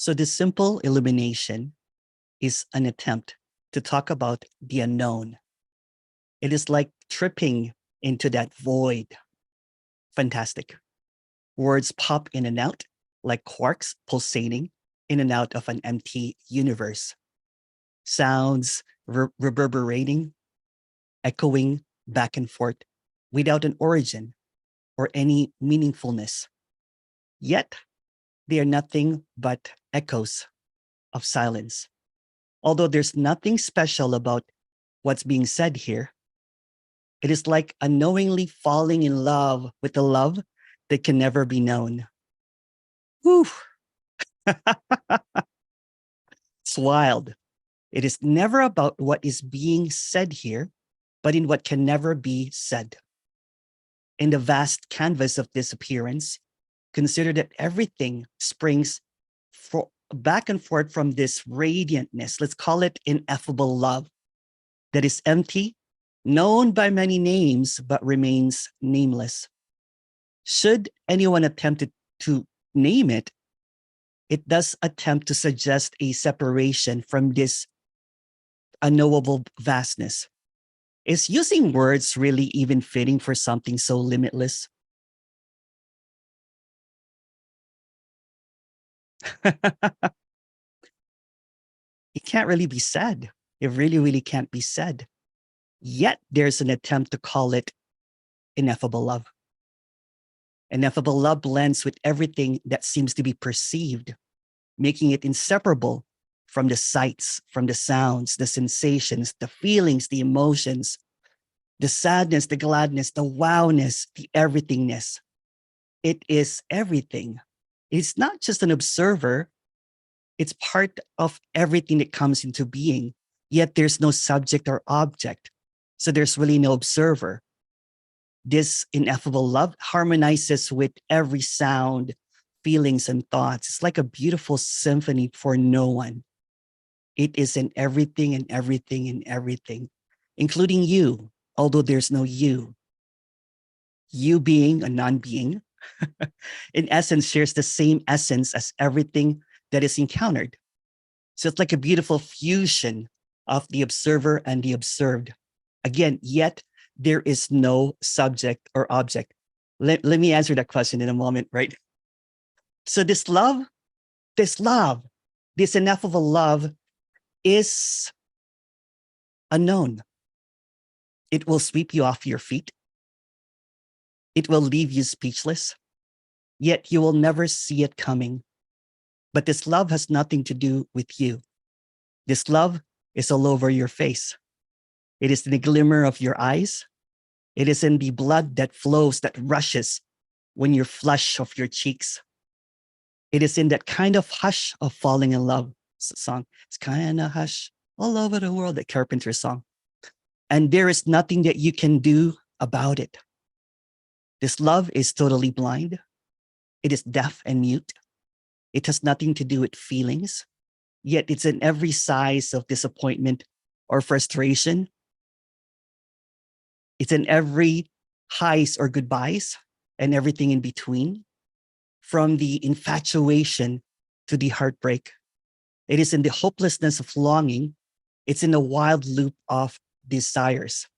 So this simple illumination is an attempt to talk about the unknown. It is like tripping into that void. Fantastic. Words pop in and out like quarks pulsating in and out of an empty universe. Sounds reverberating, echoing back and forth without an origin or any meaningfulness. Yet, they are nothing but echoes of silence. Although there's nothing special about what's being said here, it is like unknowingly falling in love with the love that can never be known. Whew. It's wild. It is never about what is being said here, but in what can never be said. In the vast canvas of disappearance, consider that everything springs back and forth from this radiantness. Let's call it ineffable love that is empty, known by many names, but remains nameless. Should anyone attempt to name it, it does attempt to suggest a separation from this unknowable vastness. Is using words really even fitting for something so limitless? It can't really be said. It really, really can't be said. Yet there's an attempt to call it ineffable love. Ineffable love blends with everything that seems to be perceived, making it inseparable from the sights, from the sounds, the sensations, the feelings, the emotions, the sadness, the gladness, the wowness, the everythingness. It is everything. It's not just an observer. It's part of everything that comes into being. Yet there's no subject or object. So there's really no observer. This ineffable love harmonizes with every sound, feelings, and thoughts. It's like a beautiful symphony for no one. It is in everything and everything and everything, including you, although there's no you. You being a non-being, in essence, shares the same essence as everything that is encountered. So it's like a beautiful fusion of the observer and the observed. Again, yet there is no subject or object. Let me answer that question in a moment, right? So this ineffable love is unknown. It will sweep you off your feet. It will leave you speechless, yet you will never see it coming. But this love has nothing to do with you. This love is all over your face. It is in the glimmer of your eyes. It is in the blood that flows, that rushes when you flush of your cheeks. It is in that kind of hush of falling in love. Song. It's kind of hush all over the world, that Carpenter song. And there is nothing that you can do about it. This love is totally blind. It is deaf and mute. It has nothing to do with feelings, yet it's in every size of disappointment or frustration. It's in every highs or goodbyes and everything in between, from the infatuation to the heartbreak. It is in the hopelessness of longing. It's in the wild loop of desires.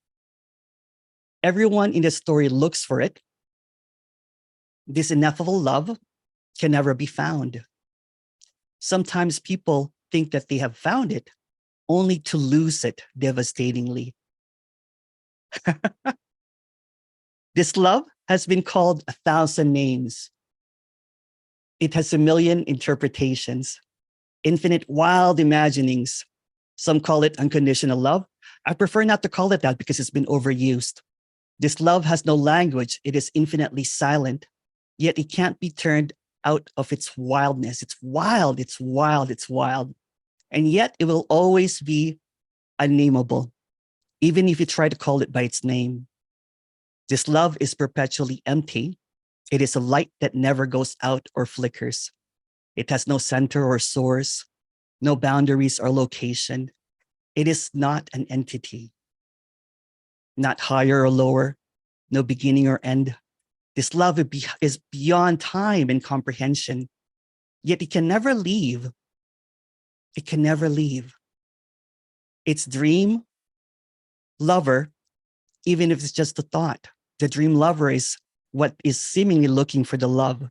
Everyone in the story looks for it. This ineffable love can never be found. Sometimes people think that they have found it, only to lose it devastatingly. This love has been called 1,000 names. It has a million interpretations, infinite wild imaginings. Some call it unconditional love. I prefer not to call it that because it's been overused. This love has no language. It is infinitely silent, yet it can't be turned out of its wildness. It's wild, it's wild, it's wild. And yet it will always be unnameable, even if you try to call it by its name. This love is perpetually empty. It is a light that never goes out or flickers. It has no center or source, no boundaries or location. It is not an entity, not higher or lower, no beginning or end. This love is beyond time and comprehension. Yet it can never leave. It can never leave its dream lover, even if it's just a thought. The dream lover is what is seemingly looking for the love.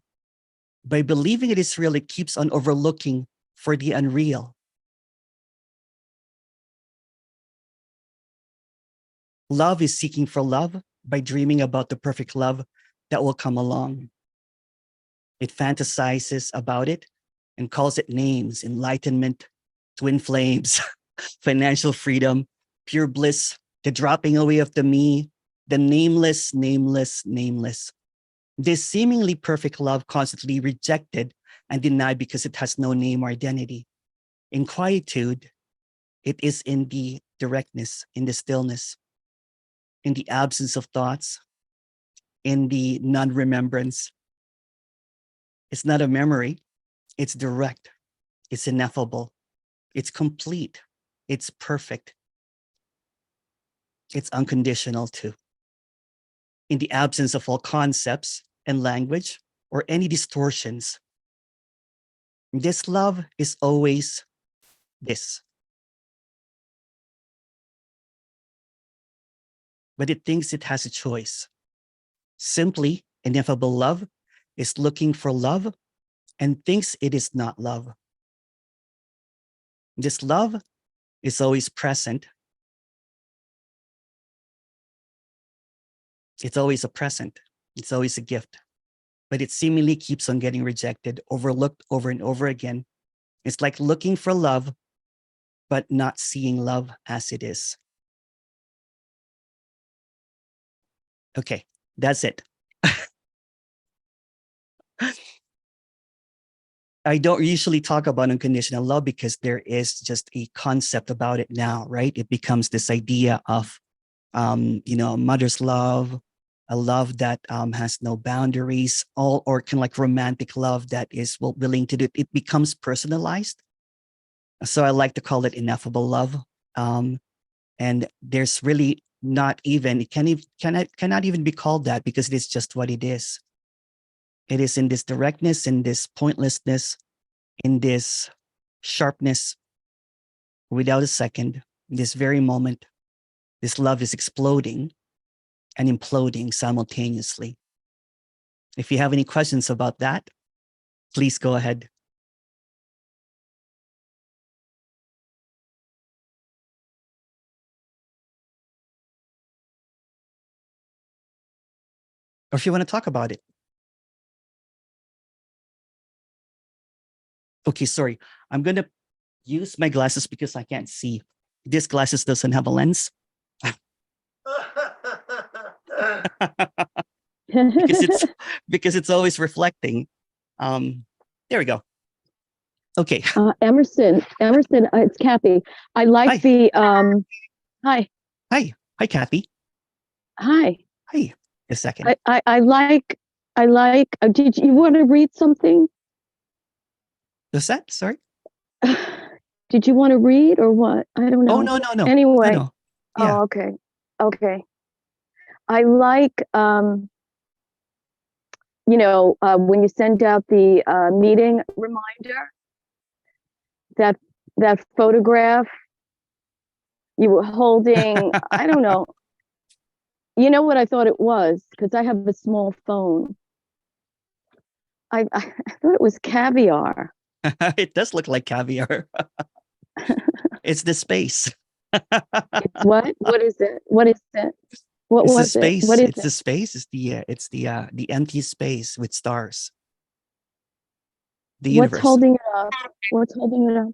By believing it is real, it keeps on overlooking for the unreal. Love is seeking for love by dreaming about the perfect love that will come along. It fantasizes about it and calls it names: enlightenment, twin flames, financial freedom, pure bliss, the dropping away of the me, the nameless, nameless, nameless. This seemingly perfect love constantly rejected and denied because it has no name or identity. In quietude, it is in the directness, in the stillness, in the absence of thoughts, in the non-remembrance. It's not a memory. It's direct. It's ineffable. It's complete. It's perfect. It's unconditional too. In the absence of all concepts and language or any distortions. This love is always this. But it thinks it has a choice. Simply, ineffable love is looking for love and thinks it is not love. This love is always present. It's always a present. It's always a gift. But it seemingly keeps on getting rejected, overlooked over and over again. It's like looking for love, but not seeing love as it is. Okay, that's it. I don't usually talk about unconditional love because there is just a concept about it now, right? It becomes this idea of, mother's love, a love that has no boundaries, or kind of like romantic love that is willing to do it. It becomes personalized. So I like to call it ineffable love. And there's really not even, it cannot even be called that because it is just what it is. It is in this directness, in this pointlessness, in this sharpness, without a second, in this very moment, this love is exploding and imploding simultaneously. If you have any questions about that, please go ahead. Or if you want to talk about it. Okay, sorry. I'm going to use my glasses because I can't see. This glasses doesn't have a lens. because it's always reflecting. There we go. Okay. Emerson, it's Kathy. I like Hi. Hi. Hi, Kathy. Hi. Hi. A second. I like, did you want to read something? What's that? Sorry. Did you want to read or what? I don't know. Oh, no. Anyway. No. Yeah. Oh, okay. Okay. I like, when you send out the meeting reminder, that photograph you were holding, I don't know. You know what I thought it was? Because I have a small phone. I thought it was caviar. It does look like caviar. It's the space. It's what? What is it? What is it? What it's was the space. it? What is it's it? the space. It's the empty space with stars. The universe. What's holding it up? What's holding it up?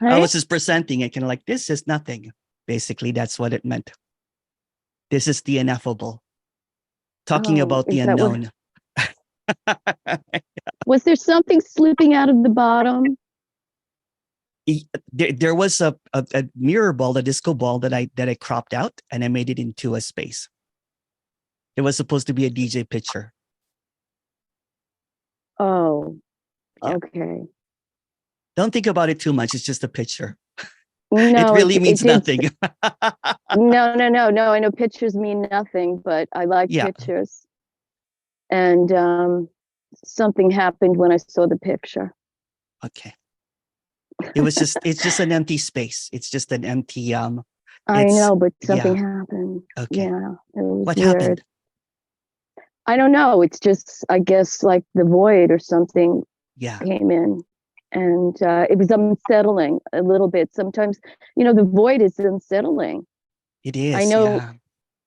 I was just presenting it, kind of like, this is nothing. Basically, that's what it meant. This is the ineffable. Talking about the unknown. Was there something slipping out of the bottom? There was a mirror ball, a disco ball that I cropped out and I made it into a space. It was supposed to be a DJ picture. Oh, yeah. Okay. Don't think about it too much. It's just a picture. No, it really means nothing. No. I know pictures mean nothing, but I like pictures. And something happened when I saw the picture. Okay. It's just an empty space. It's just an empty I it's know, but something yeah. happened. Okay. Yeah, it was What weird. happened? I don't know. It's just, I guess, like the void or something Yeah. came in, and it was unsettling a little bit. Sometimes, the void is unsettling. It I is, know. yeah.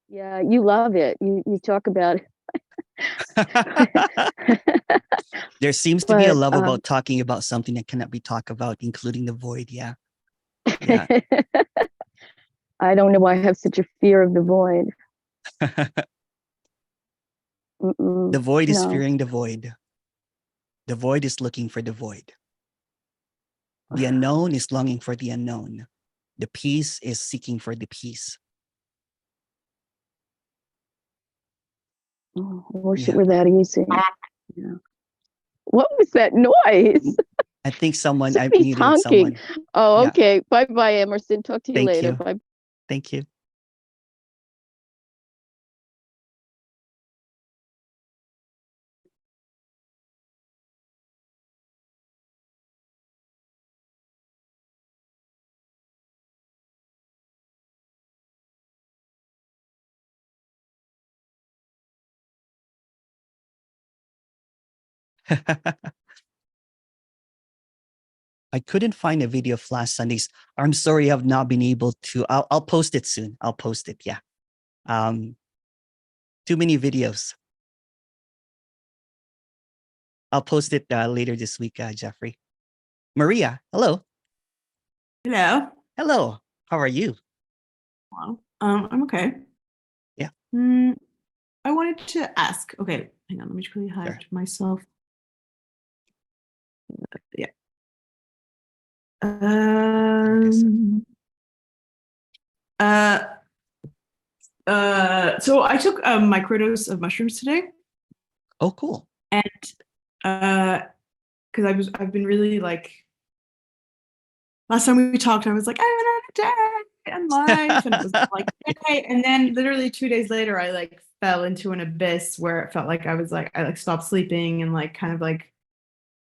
Yeah, you love it. You talk about it. There seems to be a But love about talking about something that cannot be talked about, including the void. Yeah. Yeah. I don't know why I have such a fear of the void. The void is No. fearing the void. The void is looking for the void. The unknown is longing for the unknown. The peace is seeking for the peace. Oh, I wish it Yeah. were that easy. Yeah. What was that noise? I think I Somebody's muted honking. someone. Oh, Yeah. okay. Bye bye, Emerson. Talk to you Thank later. you. Bye. Thank you. I couldn't find a video of last Sunday's. I'm sorry, I've not been able to. I'll post it soon. I'll post it. Yeah. Um, too many videos. I'll post it later this week, Jeffrey. Maria, hello. Hello. Hello. How are you? Well, I'm okay. Yeah. I wanted to ask. Okay, hang on. Let me quickly hide Sure. myself. Yeah. There it is. So I took a microdose of mushrooms today, Oh, cool. and because I've been really like. Last time we talked, I was like, I haven't had a day in life, and it was like, okay. And then literally 2 days later, I like fell into an abyss where it felt like I like stopped sleeping and like kind of like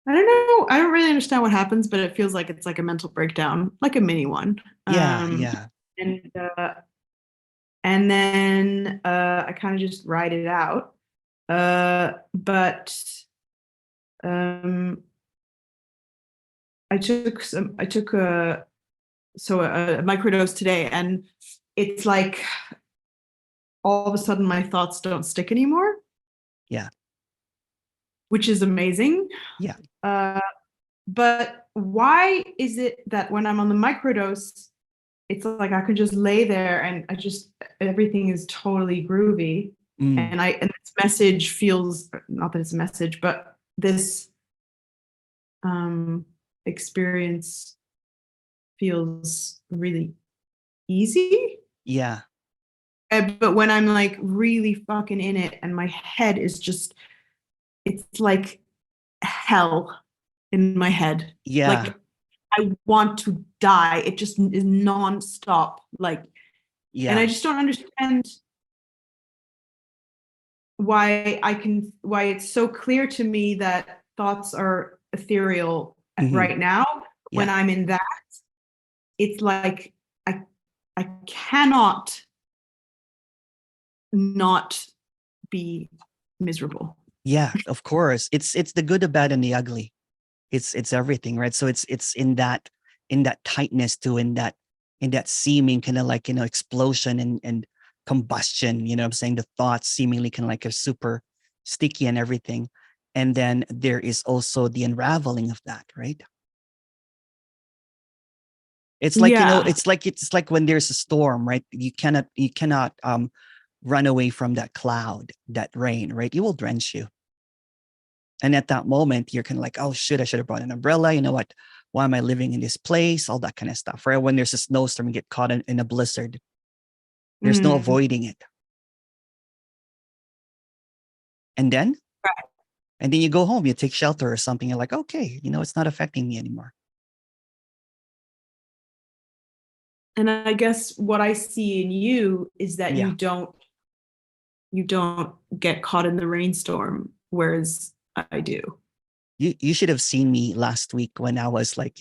I don't know. I don't really understand what happens, but it feels like it's like a mental breakdown, like a mini one. Yeah, yeah. And and then I kind of just ride it out. But I took a microdose today, and it's like all of a sudden my thoughts don't stick anymore. Yeah. Which is amazing. Yeah. But why is it that when I'm on the microdose, it's like I could just lay there and everything is totally groovy. And this message feels, not that it's a message, but this experience feels really easy. Yeah. But when I'm like really fucking in it and my head is just, it's like hell in my head. Yeah. Like I want to die. It just is nonstop. Like, Yeah. and I just don't understand why it's so clear to me that thoughts are ethereal right now. When I'm in that, it's like I cannot not be miserable. Yeah, of course. It's the good, the bad, and the ugly. It's everything, right? So it's in that tightness too, in that seeming kind of like, explosion and combustion, I'm saying, the thoughts seemingly kind of like are super sticky and everything. And then there is also the unraveling of that, right? It's like, it's like when there's a storm, right? You cannot run away from that cloud, that rain, right? It will drench you. And at that moment, you're kind of like, oh shit, I should have brought an umbrella. You know what? Why am I living in this place? All that kind of stuff, right? When there's a snowstorm, you get caught in a blizzard. There's no avoiding it. And then you go home, you take shelter or something. You're like, okay, it's not affecting me anymore. And I guess what I see in you is that you don't get caught in the rainstorm, whereas I do. You should have seen me last week when I was like,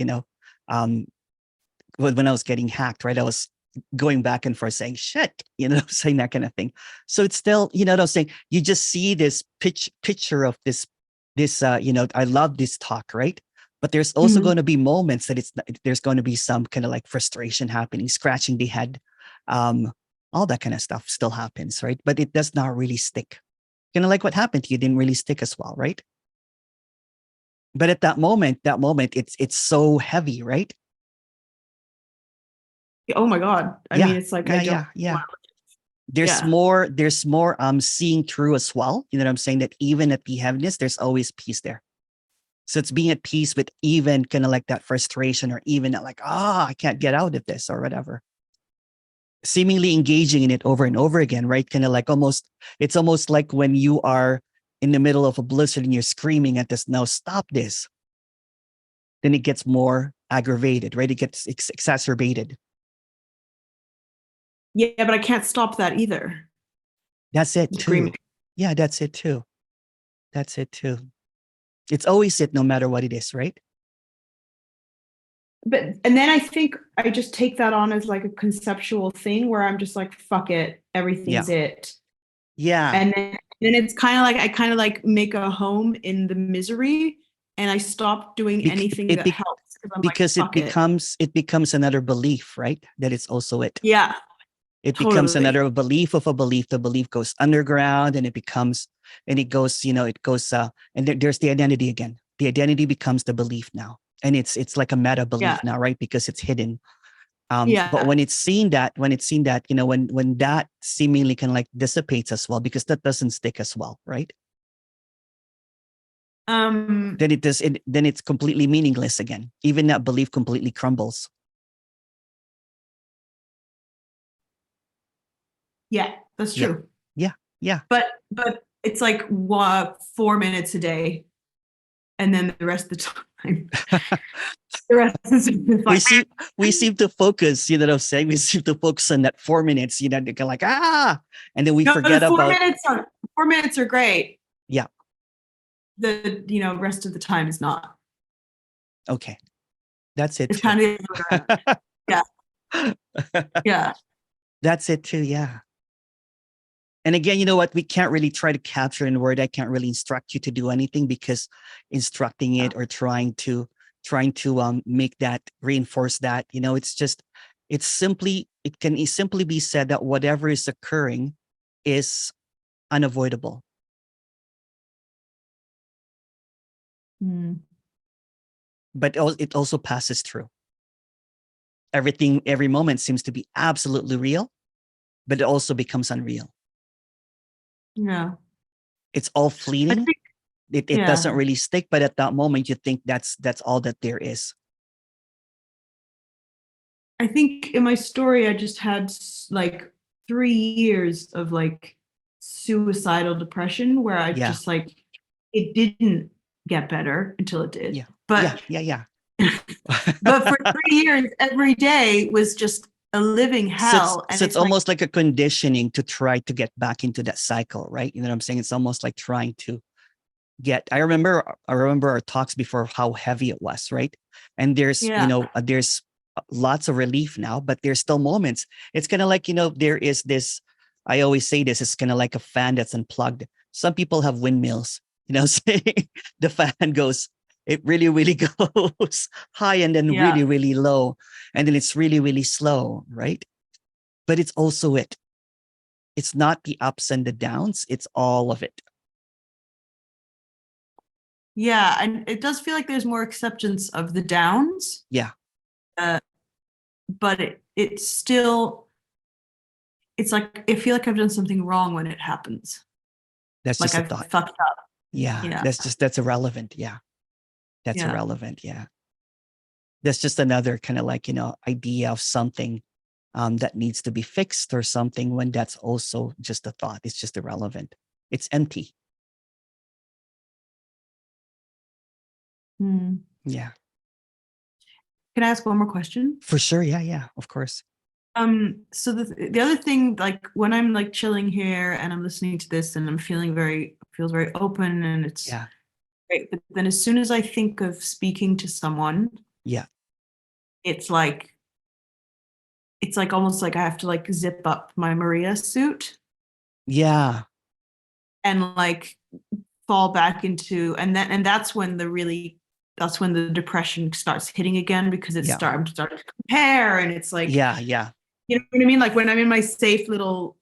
um, when I was getting hacked, right? I was going back and forth saying shit, saying that kind of thing. So it's still, what I'm saying. You just see this picture of this, I love this talk, right? But there's also Mhm. going to be moments that there's going to be some kind of like frustration happening, scratching the head, all that kind of stuff still happens, right? But it does not really stick. Kind of like what happened to you didn't really stick as well, right? But at that moment, it's so heavy, right? Oh my God. I Yeah, mean, it's like, I yeah, don't, yeah, yeah. yeah. There's more seeing through as well. You know what I'm saying? That even at the heaviness, there's always peace there. So it's being at peace with even kind of like that frustration, or even that like, I can't get out of this or whatever. Seemingly engaging in it over and over again, right? Kind of like it's almost like when you are in the middle of a blizzard and you're screaming at this, no, stop this. Then it gets more aggravated, right? It gets exacerbated. Yeah, but I can't stop that either. That's it Screaming. too. Yeah, that's it too. That's it too. It's always it, no matter what it is, right? And then I think I just take that on as like a conceptual thing where I'm just like, fuck it, everything's it. Yeah. And then it's kind of like, I kind of like make a home in the misery, and I stop doing anything that helps, because I'm because like, fuck it becomes another belief, right? That it's also it. Yeah. It Totally. becomes another belief of a belief. The belief goes underground, and it goes, and there's the identity again. The identity becomes the belief now. And it's like a meta belief now, right? Because it's hidden. But when it's seen that, when that seemingly can like dissipates as well, because that doesn't stick as well, right? Then then it's completely meaningless again. Even that belief completely crumbles. Yeah, that's true. Yeah. But it's like 4 minutes a day, and then the rest of the time, the rest is like, we seem to focus, you know what I'm saying? We seem to focus on that 4 minutes, they're like, and then we forget the 4 about. minutes are 4 minutes are great. Yeah. The rest of the time is not. Okay. That's it. It's too. kind of yeah. That's it too. Yeah. And again, you know what? We can't really try to capture in word. I can't really instruct you to do anything, because instructing it or trying to make that, reinforce that, it can simply be said that whatever is occurring is unavoidable. But it also passes through. Every moment seems to be absolutely real, but it also becomes unreal. Yeah. It's all fleeting. It doesn't really stick, but at that moment you think that's all that there is. I think in my story, I just had like 3 years of like suicidal depression, where I just like, it didn't get better until it did. Yeah. But yeah. but for 3 years, every day was just a living hell. So it's almost like a conditioning to try to get back into that cycle, right? You know what I'm saying? It's almost like trying to I remember our talks before, how heavy it was, right? And there's, there's lots of relief now, but there's still moments. It's kind of like, there is this, I always say this, it's kind of like a fan that's unplugged. Some people have windmills, saying the fan goes, it really, really goes high, and then really, really low. And then it's really, really slow, right? But it's also it's not the ups and the downs. It's all of it. Yeah, and it does feel like there's more acceptance of the downs. Yeah. But it's still, it's like, I feel like I've done something wrong when it happens. That's like just a I've thought. fucked up. Yeah. That's irrelevant. Yeah. That's irrelevant. Yeah. That's just another kind of like, idea of something that needs to be fixed or something, when that's also just a thought. It's just irrelevant. It's empty. Yeah. Can I ask one more question? For sure. Yeah, of course. So the other thing, like when I'm like chilling here and I'm listening to this and I'm feels very open, and it's right? But then as soon as I think of speaking to someone, Yeah. it's like almost like I have to like zip up my Maria suit Yeah. and like fall back into, and that's when the depression starts hitting again, because Yeah. I'm starting to compare, and it's like, Yeah. Yeah. you know what I mean? Like when I'm in my safe little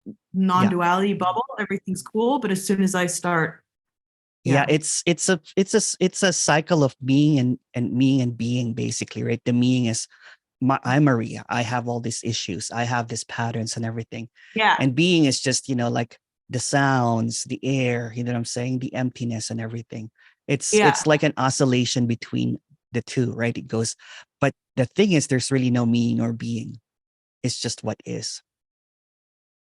Yeah. non-duality bubble, everything's cool. But as soon as I start, Yeah. yeah, It's a cycle of being and being, basically, right? The being is I'm Maria. I have all these issues. I have these patterns and everything. yeah, And being is just, like the sounds, the air, you know what I'm saying? The emptiness and everything. yeah. It's like an oscillation between the two, right? It goes, but the thing is, there's really no meaning or being. It's just what is.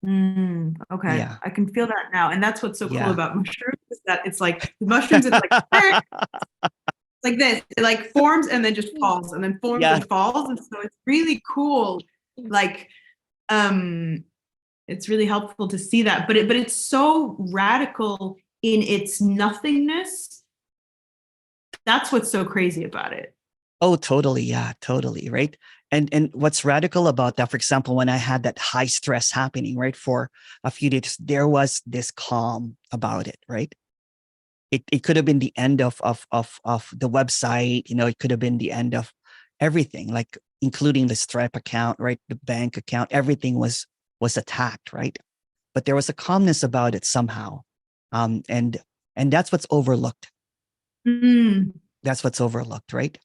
Okay, Yeah. I can feel that now, and that's what's so cool Yeah. about mushrooms, is that it's like the mushrooms. It's like it's like this. It like forms and then just falls, and then forms Yeah. and falls, and so it's really cool. Like, um, it's really helpful to see that, but it's so radical in its nothingness. That's what's so crazy about it. Oh, totally. Yeah, totally. Right. And what's radical about that, for example, when I had that high stress happening, right, for a few days, there was this calm about it, right? It could have been the end of the website, it could have been the end of everything, like including the Stripe account, right? The bank account, everything was attacked, right? But there was a calmness about it somehow. And that's what's overlooked. Mm. That's what's overlooked, right?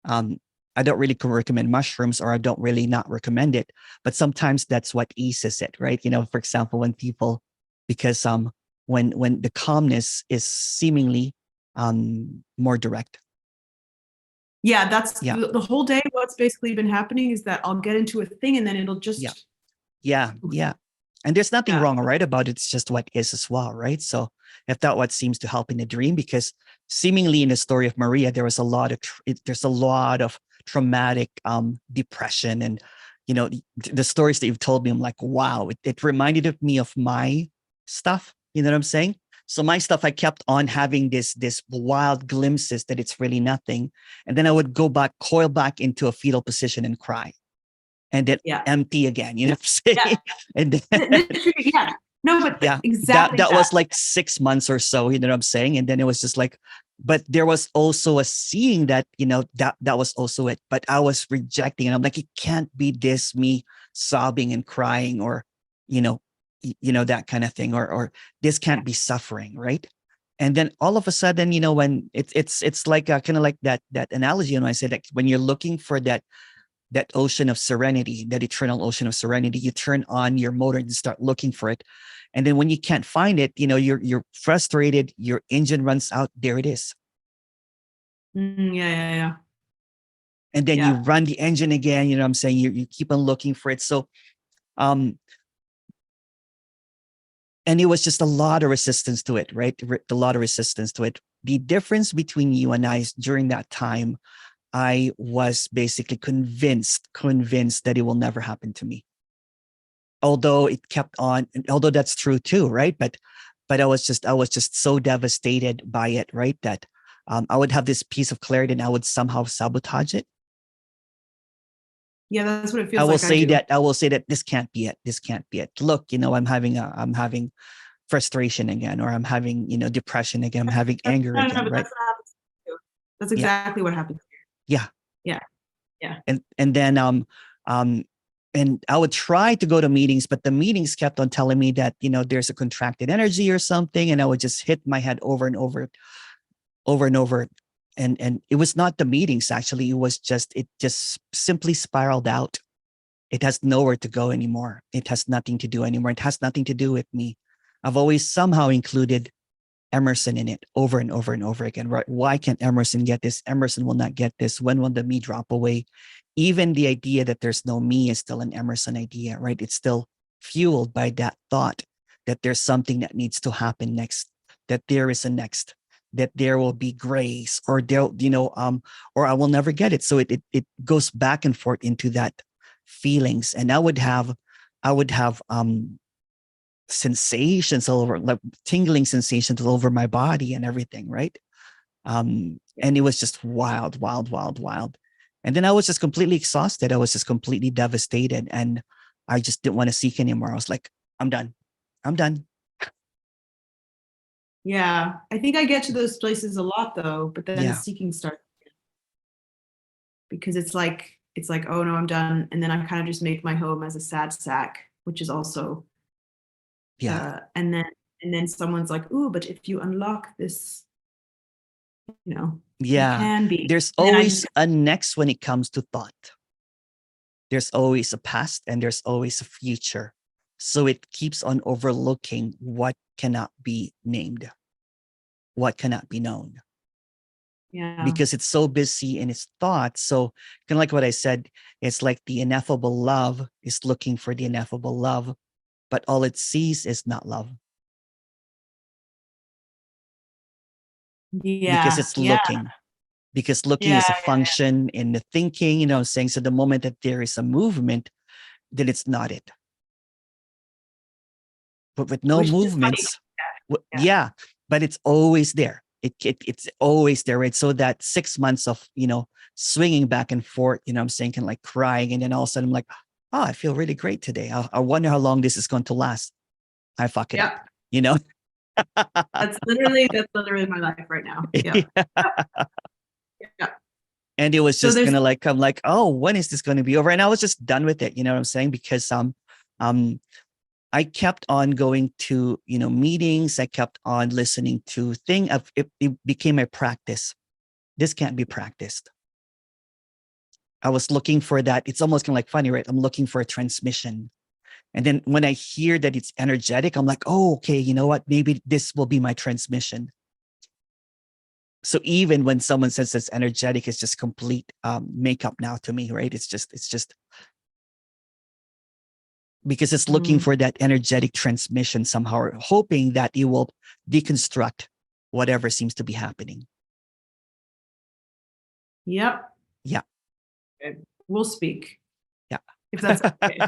Um, I don't really recommend mushrooms, or I don't really not recommend it, but sometimes that's what eases it, right? For example, when people, because when the calmness is seemingly more direct. Yeah, that's Yeah, the whole day. What's basically been happening is that I'll get into a thing, and then it'll yeah, just, yeah, yeah. And there's nothing yeah. wrong or right about it. It's just what is as well, right? So if that what seems to help in the dream, because seemingly in the story of Maria, there was a lot of there's a lot of traumatic depression, and the stories that you've told me, I'm like, wow, it reminded of me of my stuff. You know what I'm saying? So my stuff, I kept on having this wild glimpses that it's really nothing, and then I would go back, coil back into a fetal position and cry, and then Yeah. empty again. You know what I'm saying? Yeah. And then, Literally, yeah. No, but yeah, that exactly that that. was like 6 months or so. You know what I'm saying? And then it was just like, but there was also a seeing that that was also it. But I was rejecting, and I'm like, it can't be this me sobbing and crying, or you know, that kind of thing, or this can't be suffering, right? And then all of a sudden, when it's like kind of like that analogy, I say that when you're looking for that ocean of serenity, that eternal ocean of serenity, you turn on your motor and start looking for it. And then when you can't find it, you're frustrated, your engine runs out, there it is. Yeah. And then you Yeah. run the engine again, you know what I'm saying? You keep on looking for it. So, and it was just a lot of resistance to it, right? A lot of resistance to it. The difference between you and I is during that time, I was basically convinced that it will never happen to me. Although it kept on, although that's true too, right? But I was just so devastated by it, right? That I would have this piece of clarity and I would somehow sabotage it. Yeah, that's what it feels like. I will say that this can't be it. This can't be it. Look, I'm having frustration again, or I'm having, depression again. I'm having anger No, again, but right? that's what happens to you. That's Yeah. exactly what happens. Yeah. Yeah. Yeah. And then and I would try to go to meetings, but the meetings kept on telling me that there's a contracted energy or something, and I would just hit my head over and over, over and over. And it was not the meetings, actually. It just simply spiraled out. It has nowhere to go anymore. It has nothing to do anymore. It has nothing to do with me. I've always somehow included Emerson in it over and over and over again, right? Why can't Emerson get this? Emerson will not get this. When will the me drop away? Even the idea that there's no me is still an Emerson idea, right? It's still fueled by that thought that there's something that needs to happen next, that there is a next, that there will be grace, or or I will never get it. So it goes back and forth into that feelings. And I would have sensations all over, like tingling sensations all over my body and everything, right? And it was just wild, wild, wild, wild. And then I was just completely exhausted. I was just completely devastated. And I just didn't want to seek anymore. I was like, I'm done. I'm done. Yeah. I think I get to those places a lot though, but then the Yeah. seeking starts because it's like, oh no, I'm done. And then I kind of just make my home as a sad sack, which is also, Yeah. and then someone's like, ooh, but if you unlock this, you Yeah. can be. There's And then I always just, a next when it comes to thought. There's always a past and there's always a future. So it keeps on overlooking what cannot be named, what cannot be known, yeah. because it's so busy in its thoughts. So kind of like what I said, it's like the ineffable love is looking for the ineffable love, but all it sees is not love because Yeah. it's Yeah. looking. Because looking Yeah. is a function in the thinking, saying, so the moment that there is a movement, then it's not it. But with no Which is funny. movements, Yeah. yeah, but it's always there. It's always there, right? So that 6 months of, swinging back and forth, I'm saying, kind of like crying. And then all of a sudden I'm like, oh, I feel really great today. I wonder how long this is going to last. I fuck it up, That's literally my life right now. Yeah. Yeah. And it was So just there's, gonna like, I'm like, oh, when is this going to be over? And I was just done with it. You know what I'm saying? Because I kept on going to, meetings. I kept on listening to things. It became a practice. This can't be practiced. I was looking for that. It's almost kind of like funny, right? I'm looking for a transmission. And then when I hear that it's energetic, I'm like, oh, okay, you know what? Maybe this will be my transmission. So even when someone says it's energetic, it's just complete makeup now to me, right? It's just because it's looking for that energetic transmission somehow, or hoping that it will deconstruct whatever seems to be happening. yep. Yeah. Okay. We'll speak. Yeah. If that's okay.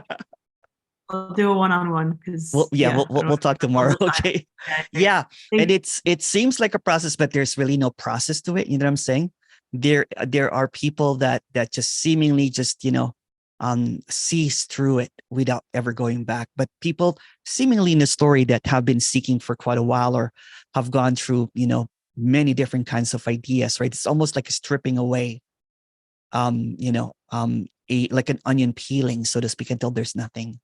I'll do a one-on-one because we'll talk tomorrow. Okay. Yeah. And it seems like a process, but there's really no process to it. You know what I'm saying? There are people that just seemingly just, sees through it without ever going back. But people seemingly in the story that have been seeking for quite a while or have gone through, many different kinds of ideas, right? It's almost like a stripping away, like an onion peeling, so to speak, until there's nothing.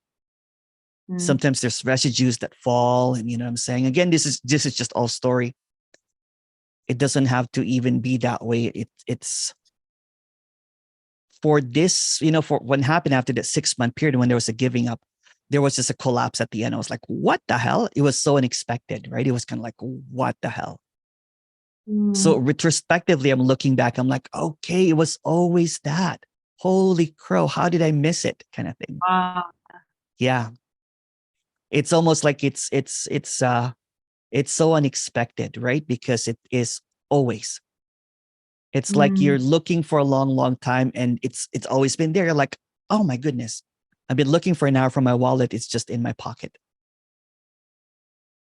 Sometimes there's residues that fall, and you know what I'm saying? Again, this is just all story. It doesn't have to even be that way. It's for this, for what happened after that 6-month period when there was a giving up, there was just a collapse at the end. I was like, what the hell? It was so unexpected, right? It was kind of like, what the hell? So retrospectively, I'm looking back, I'm like, okay, it was always that. Holy crow, how did I miss it? Kind of thing. Yeah. It's almost like it's so unexpected, right? Because it is always. It's like you're looking for a long, long time, and it's always been there. You're like, oh my goodness, I've been looking for an hour for my wallet. It's just in my pocket.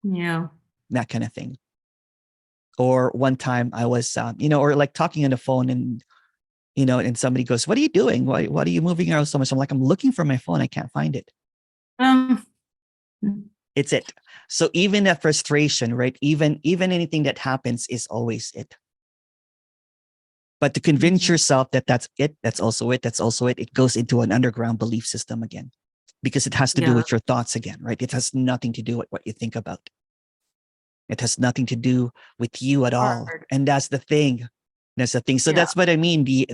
Yeah. That kind of thing. Or one time I was, or like talking on the phone, and and somebody goes, "What are you doing? Why are you moving around so much?" I'm like, "I'm looking for my phone. I can't find it." It's it. So even that frustration, right? Even anything that happens is always it. But to convince yourself that that's it, that's also it, that's also it, it goes into an underground belief system again, because it has to do with your thoughts again, right? It has nothing to do with what you think about. It has nothing to do with you at all. And that's the thing. That's the thing. So that's what I mean. The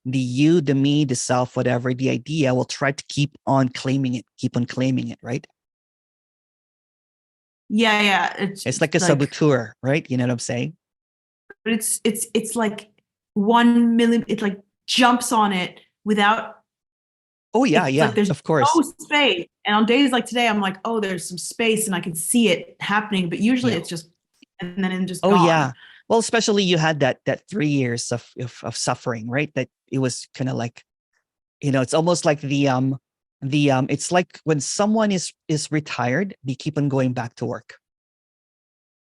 you, the me, the self, whatever, the idea will try to keep on claiming it, right? Yeah. It's like a saboteur, right? You know what I'm saying? But it's like 1 million, it like jumps on it without. Oh yeah, like there's of course. no space. And on days like today, I'm like, oh, there's some space and I can see it happening. But usually it's just, and then it's just gone. Yeah. Well, especially you had that 3 years of suffering, right? That it was kind of like, it's almost like it's like when someone is retired, they keep on going back to work.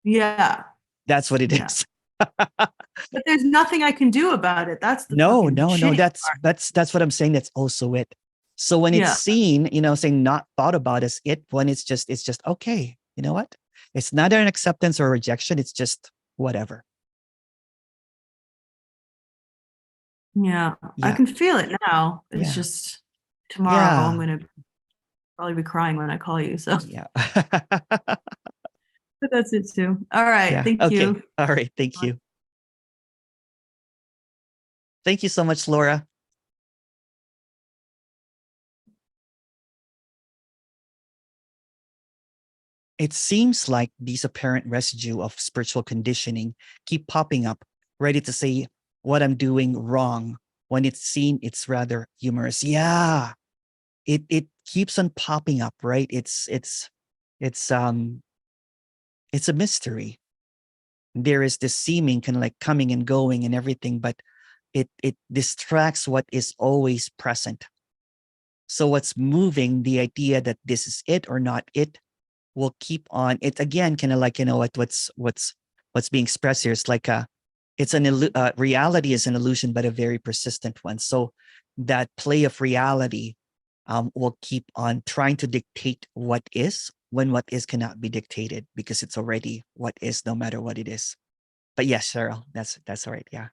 Yeah. That's what it is. But there's nothing I can do about it. That's the No, fucking no, no. shitty part. That's what I'm saying. That's also it. So when it's Yeah. seen, saying not thought about as it, when it's just okay. You know what? It's neither an acceptance or rejection. It's just whatever. Yeah. I Yeah. can feel it now. It's Yeah. just tomorrow I'm Yeah. gonna probably be crying when I call you. So Yeah. but that's it too. All right. Yeah. Thank Okay. you. All right. Thank you. Thank you so much, Laura. It seems like these apparent residue of spiritual conditioning keep popping up, ready to say what I'm doing wrong. When it's seen, it's rather humorous. Yeah. It keeps on popping up, right? It's it's a mystery. There is this seeming kind of like coming and going and everything, but it distracts what is always present. So what's moving, the idea that this is it or not it, will keep on. It again, kind of like what's being expressed here. It's like reality is an illusion, but a very persistent one. So that play of reality will keep on trying to dictate what is when what is cannot be dictated because it's already what is, no matter what it is. But yes, Cheryl, that's all right. Yeah.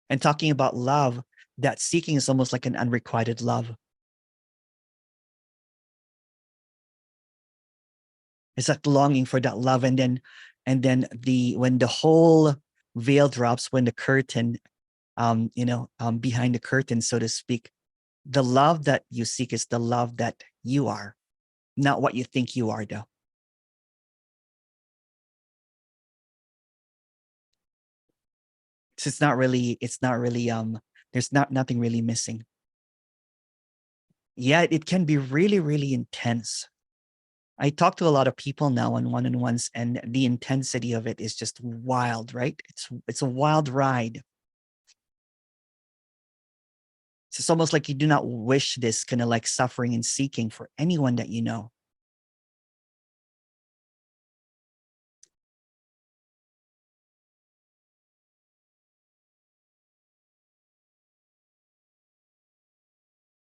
And talking about love, that seeking is almost like an unrequited love. It's like longing for that love, and then when the whole veil drops, when the curtain, behind the curtain, so to speak, the love that you seek is the love that you are, not what you think you are, though. So it's not really there's nothing really missing. Yeah, it can be really, really intense. I talk to a lot of people now on one-on-ones, and the intensity of it is just wild, right? It's a wild ride. It's almost like you do not wish this kind of like suffering and seeking for anyone that you know.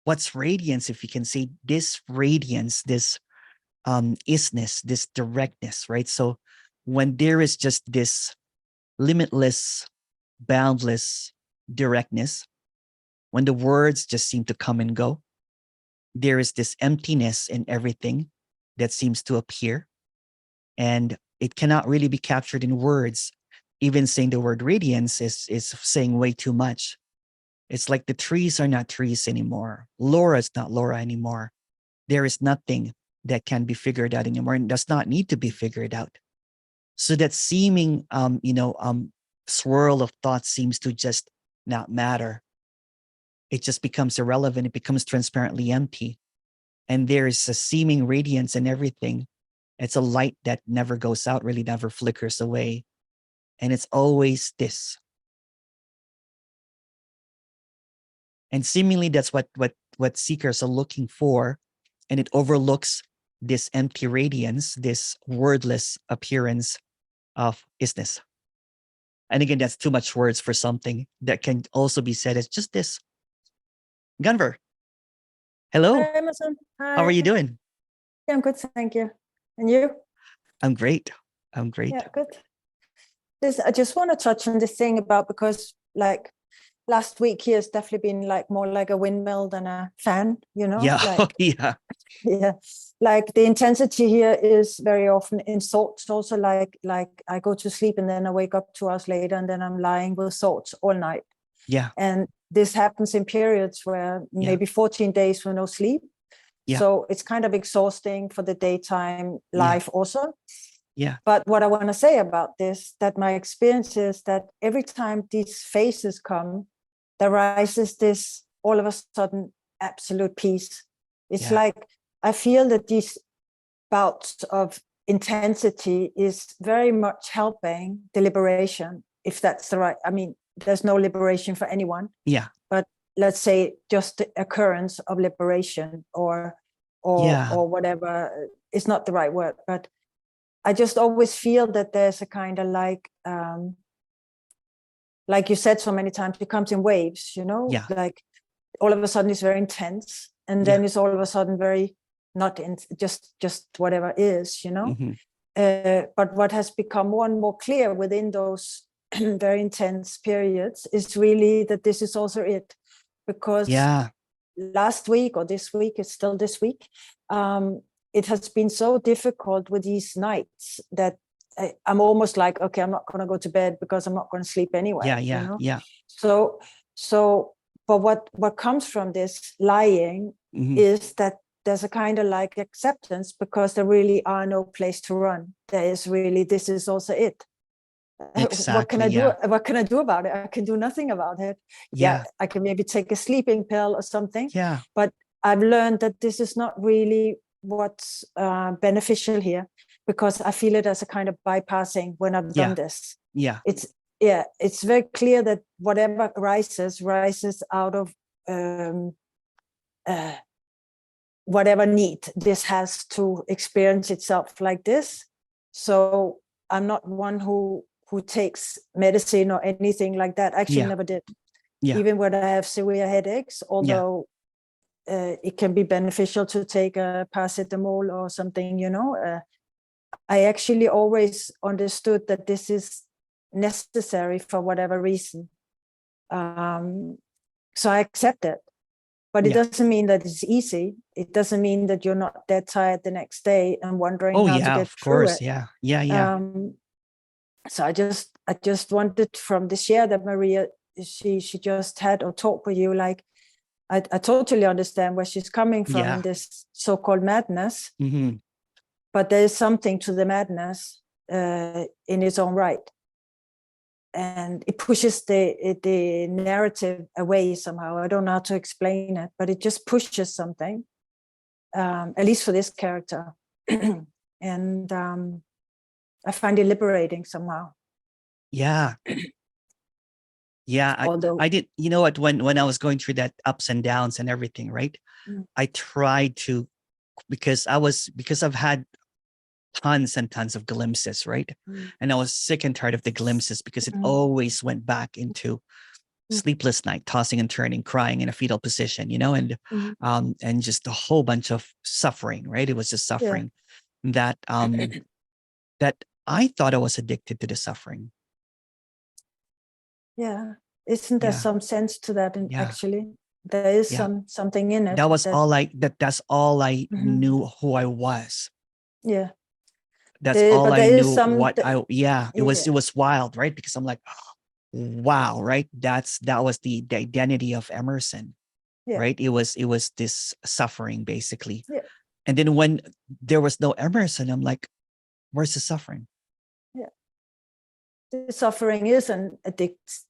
What's radiance, if you can see this radiance, this isness, this directness, right? So when there is just this limitless, boundless directness, when the words just seem to come and go, there is this emptiness in everything that seems to appear, and it cannot really be captured in words. Even saying the word radiance is saying way too much. It's like the trees are not trees anymore. Laura is not Laura anymore. There is nothing that can be figured out anymore and does not need to be figured out. So that seeming, swirl of thoughts seems to just not matter. It just becomes irrelevant. It becomes transparently empty. And there is a seeming radiance in everything. It's a light that never goes out, really never flickers away. And it's always this. And seemingly that's what seekers are looking for. And it overlooks this empty radiance, this wordless appearance of isness. And again, that's too much words for something that can also be said as just this. Gunver, hello. Hi, Emerson. How are Hi. you doing? Yeah, I'm good, thank you. And you? I'm great. I'm great. Yeah, good. I just want to touch on this thing about, because like last week here has definitely been like more like a windmill than a fan, Yeah. like Yeah. yeah, like the intensity here is very often in thoughts also, like I go to sleep and then I wake up 2 hours later and then I'm lying with thoughts all night. Yeah. And this happens in periods where maybe 14 days with no sleep. Yeah. So it's kind of exhausting for the daytime life also. Yeah. But what I want to say about this, that my experience is that every time these phases come, there rises this all of a sudden absolute peace. It's Yeah. like I feel that these bouts of intensity is very much helping the liberation, if that's the right, I mean, there's no liberation for anyone. Yeah. But let's say just the occurrence of liberation or Yeah. whatever is not the right word, but I just always feel that there's a kind of like you said so many times, it comes in waves, you know, Yeah. like all of a sudden it's very intense, and then it's all of a sudden very not in, just whatever is, you know. But what has become more and more clear within those very intense periods is really that this is also it, because last week or this week, it's still this week, it has been so difficult with these nights that I'm almost like, okay, I'm not going to go to bed because I'm not going to sleep anyway. You know? So, but what comes from this lying is that there's a kind of like acceptance, because there really are no place to run. There is really, this is also it. Exactly. What can I do? What can I do about it? I can do nothing about it. Yeah, I can maybe take a sleeping pill or something. Yeah. But I've learned that this is not really what's beneficial here, because I feel it as a kind of bypassing when I've done this. Yeah. It's very clear that whatever rises out of whatever need this has to experience itself like this. So I'm not one who takes medicine or anything like that. Actually, never did. Even when I have severe headaches, although it can be beneficial to take a paracetamol or something, you know, I actually always understood that this is necessary for whatever reason. So I accept it. But it doesn't mean that it's easy. It doesn't mean that you're not dead tired the next day and wondering how to get through it. So I just wanted from the share that Maria, she just had or talked with you, like, I totally understand where she's coming from in this so-called madness. But there is something to the madness in its own right. And it pushes the narrative away somehow. I don't know how to explain it, but it just pushes something, at least for this character. And I find it liberating somehow. Although I did, you know what, when I was going through that ups and downs and everything, right? I tried to, because I've had tons and tons of glimpses, right? And I was sick and tired of the glimpses, because it always went back into sleepless night, tossing and turning, crying in a fetal position, you know, and just a whole bunch of suffering, right? It was just suffering that that I thought I was addicted to the suffering. Isn't there some sense to that? Actually, there is something in it. That's all I knew who I was. That's all I knew. It was wild, right? Because I'm like, wow, right? That was the identity of Emerson, right? It was this suffering, basically. And then when there was no Emerson, I'm like, where's the suffering? The suffering is an addict.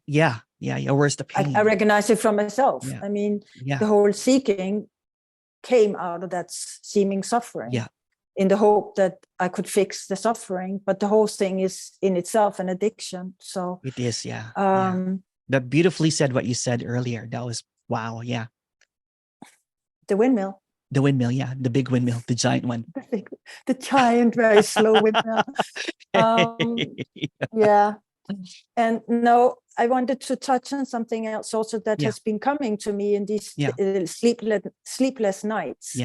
Where's the pain? I recognize it from myself. I mean, the whole seeking came out of that seeming suffering. In the hope that I could fix the suffering, but the whole thing is in itself an addiction. So it is, But beautifully said what you said earlier. That was wow, The windmill. The windmill, the big windmill, the giant one. The giant, very slow windmill. And no, I wanted to touch on something else also that has been coming to me in these sleepless nights.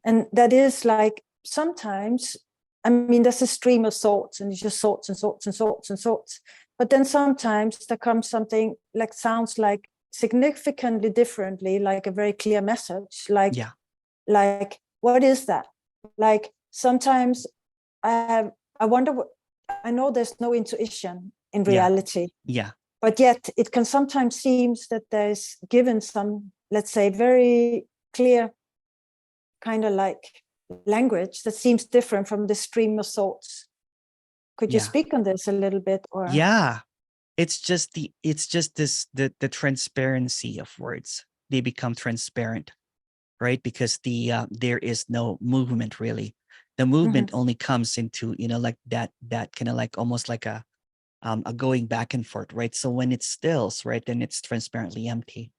And that is like, sometimes, I mean, there's a stream of thoughts, and it's just thoughts and thoughts and thoughts and thoughts. But then sometimes there comes something like, sounds like significantly differently, like a very clear message. Like what is that? Like sometimes I wonder what, I know there's no intuition in reality. But yet it can sometimes seem that there's given some, let's say, very clear kind of like language that seems different from the stream of thoughts. Could you speak on this a little bit? Or it's just the transparency of words. They become transparent right? Because there is no movement really. The movement only comes into, like that kind of like almost like a going back and forth, right? So when it stills, right, then it's transparently empty.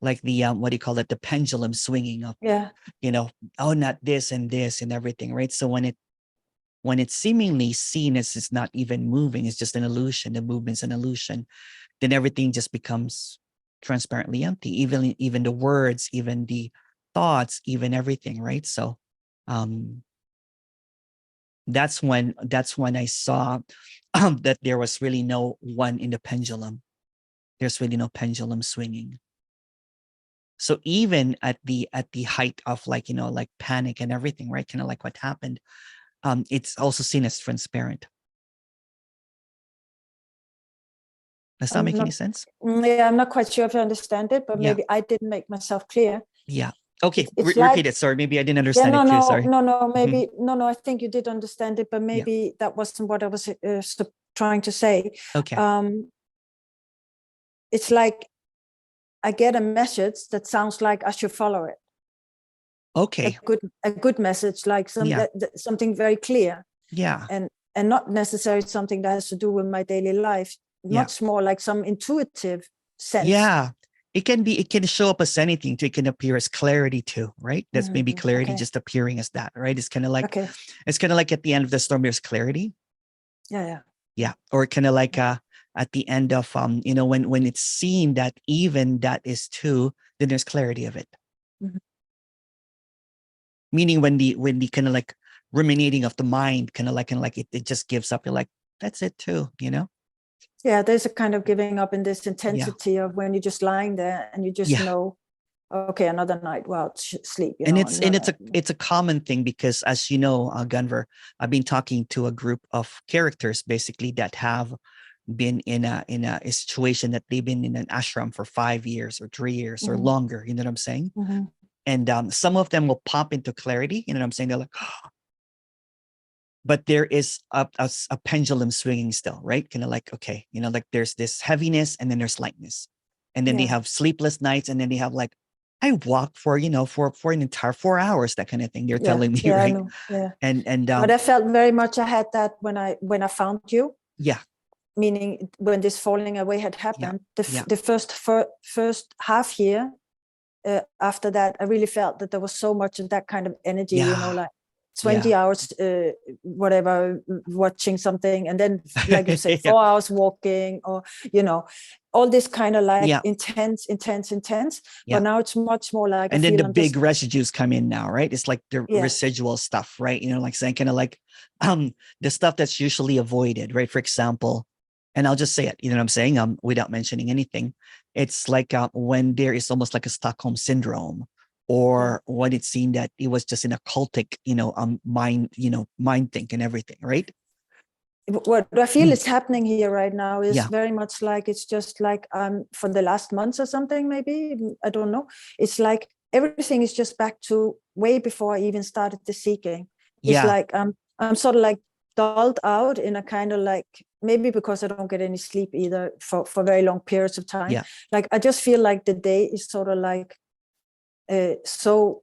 Like the what do you call it? The pendulum swinging up, oh, not this and this and everything, right? So when it's seemingly seen as it's not even moving, it's just an illusion, the movement's an illusion, then everything just becomes transparently empty, even the words, even the thoughts, even everything, right? So that's when I saw that there was really no one in the pendulum. There's really no pendulum swinging. So even at the height of like, like panic and everything, right? Kind of like what happened, it's also seen as transparent. Does that make any sense? Yeah, I'm not quite sure if I understand it, but maybe I didn't make myself clear. Yeah. Okay. It's Repeat it. Sorry. Maybe I didn't understand it too. Sorry. Maybe, no, I think you did understand it, but maybe that wasn't what I was trying to say. Okay. It's like I get a message that sounds like I should follow it. Okay. A good message, like something very clear. Yeah. And not necessarily something that has to do with my daily life. Much more like some intuitive sense. Yeah. It can show up as anything too. It can appear as clarity too, right? That's maybe clarity just appearing as that, right? It's kind of like it's kind of like at the end of the storm, there's clarity. Yeah. Or kind of like at the end of when it's seen that even that is two, then there's clarity of it. Meaning when the kind of like ruminating of the mind kind of like it just gives up. You're like, that's it too, Yeah, there's a kind of giving up in this intensity of when you're just lying there and you just know, okay, another night, well, sleep. It's a common thing because, as you know, Gunver, I've been talking to a group of characters basically that have been in a situation that they've been in an ashram for 5 years or 3 years or longer. You know what I'm saying? And some of them will pop into clarity. You know what I'm saying? They're like, but there is a pendulum swinging still, right? Kind of like, okay, like there's this heaviness and then there's lightness. And then they have sleepless nights and then they have like, I walked for an entire 4 hours, that kind of thing. They're telling me, right? I know. Yeah. And but I felt very much I had that when I found you. Yeah. Meaning when this falling away had happened, the first half year after that, I really felt that there was so much of that kind of energy, like 20 hours, whatever, watching something. And then, like you said, 4 hours walking or, all this kind of like intense. But now it's much more like, and then the big residues come in now, right? It's like the residual stuff, right? Like saying kind of like the stuff that's usually avoided, right? For example, and I'll just say it, you know what I'm saying? Without mentioning anything, it's like when there is almost like a Stockholm syndrome, or when it's seen that it was just an occultic, mind think and everything, right? What I feel is happening here right now is very much like, it's just like for the last months or something, maybe, I don't know. It's like everything is just back to way before I even started the seeking. It's like I'm sort of like dulled out in a kind of like, maybe because I don't get any sleep either for very long periods of time. Like I just feel like the day is sort of like so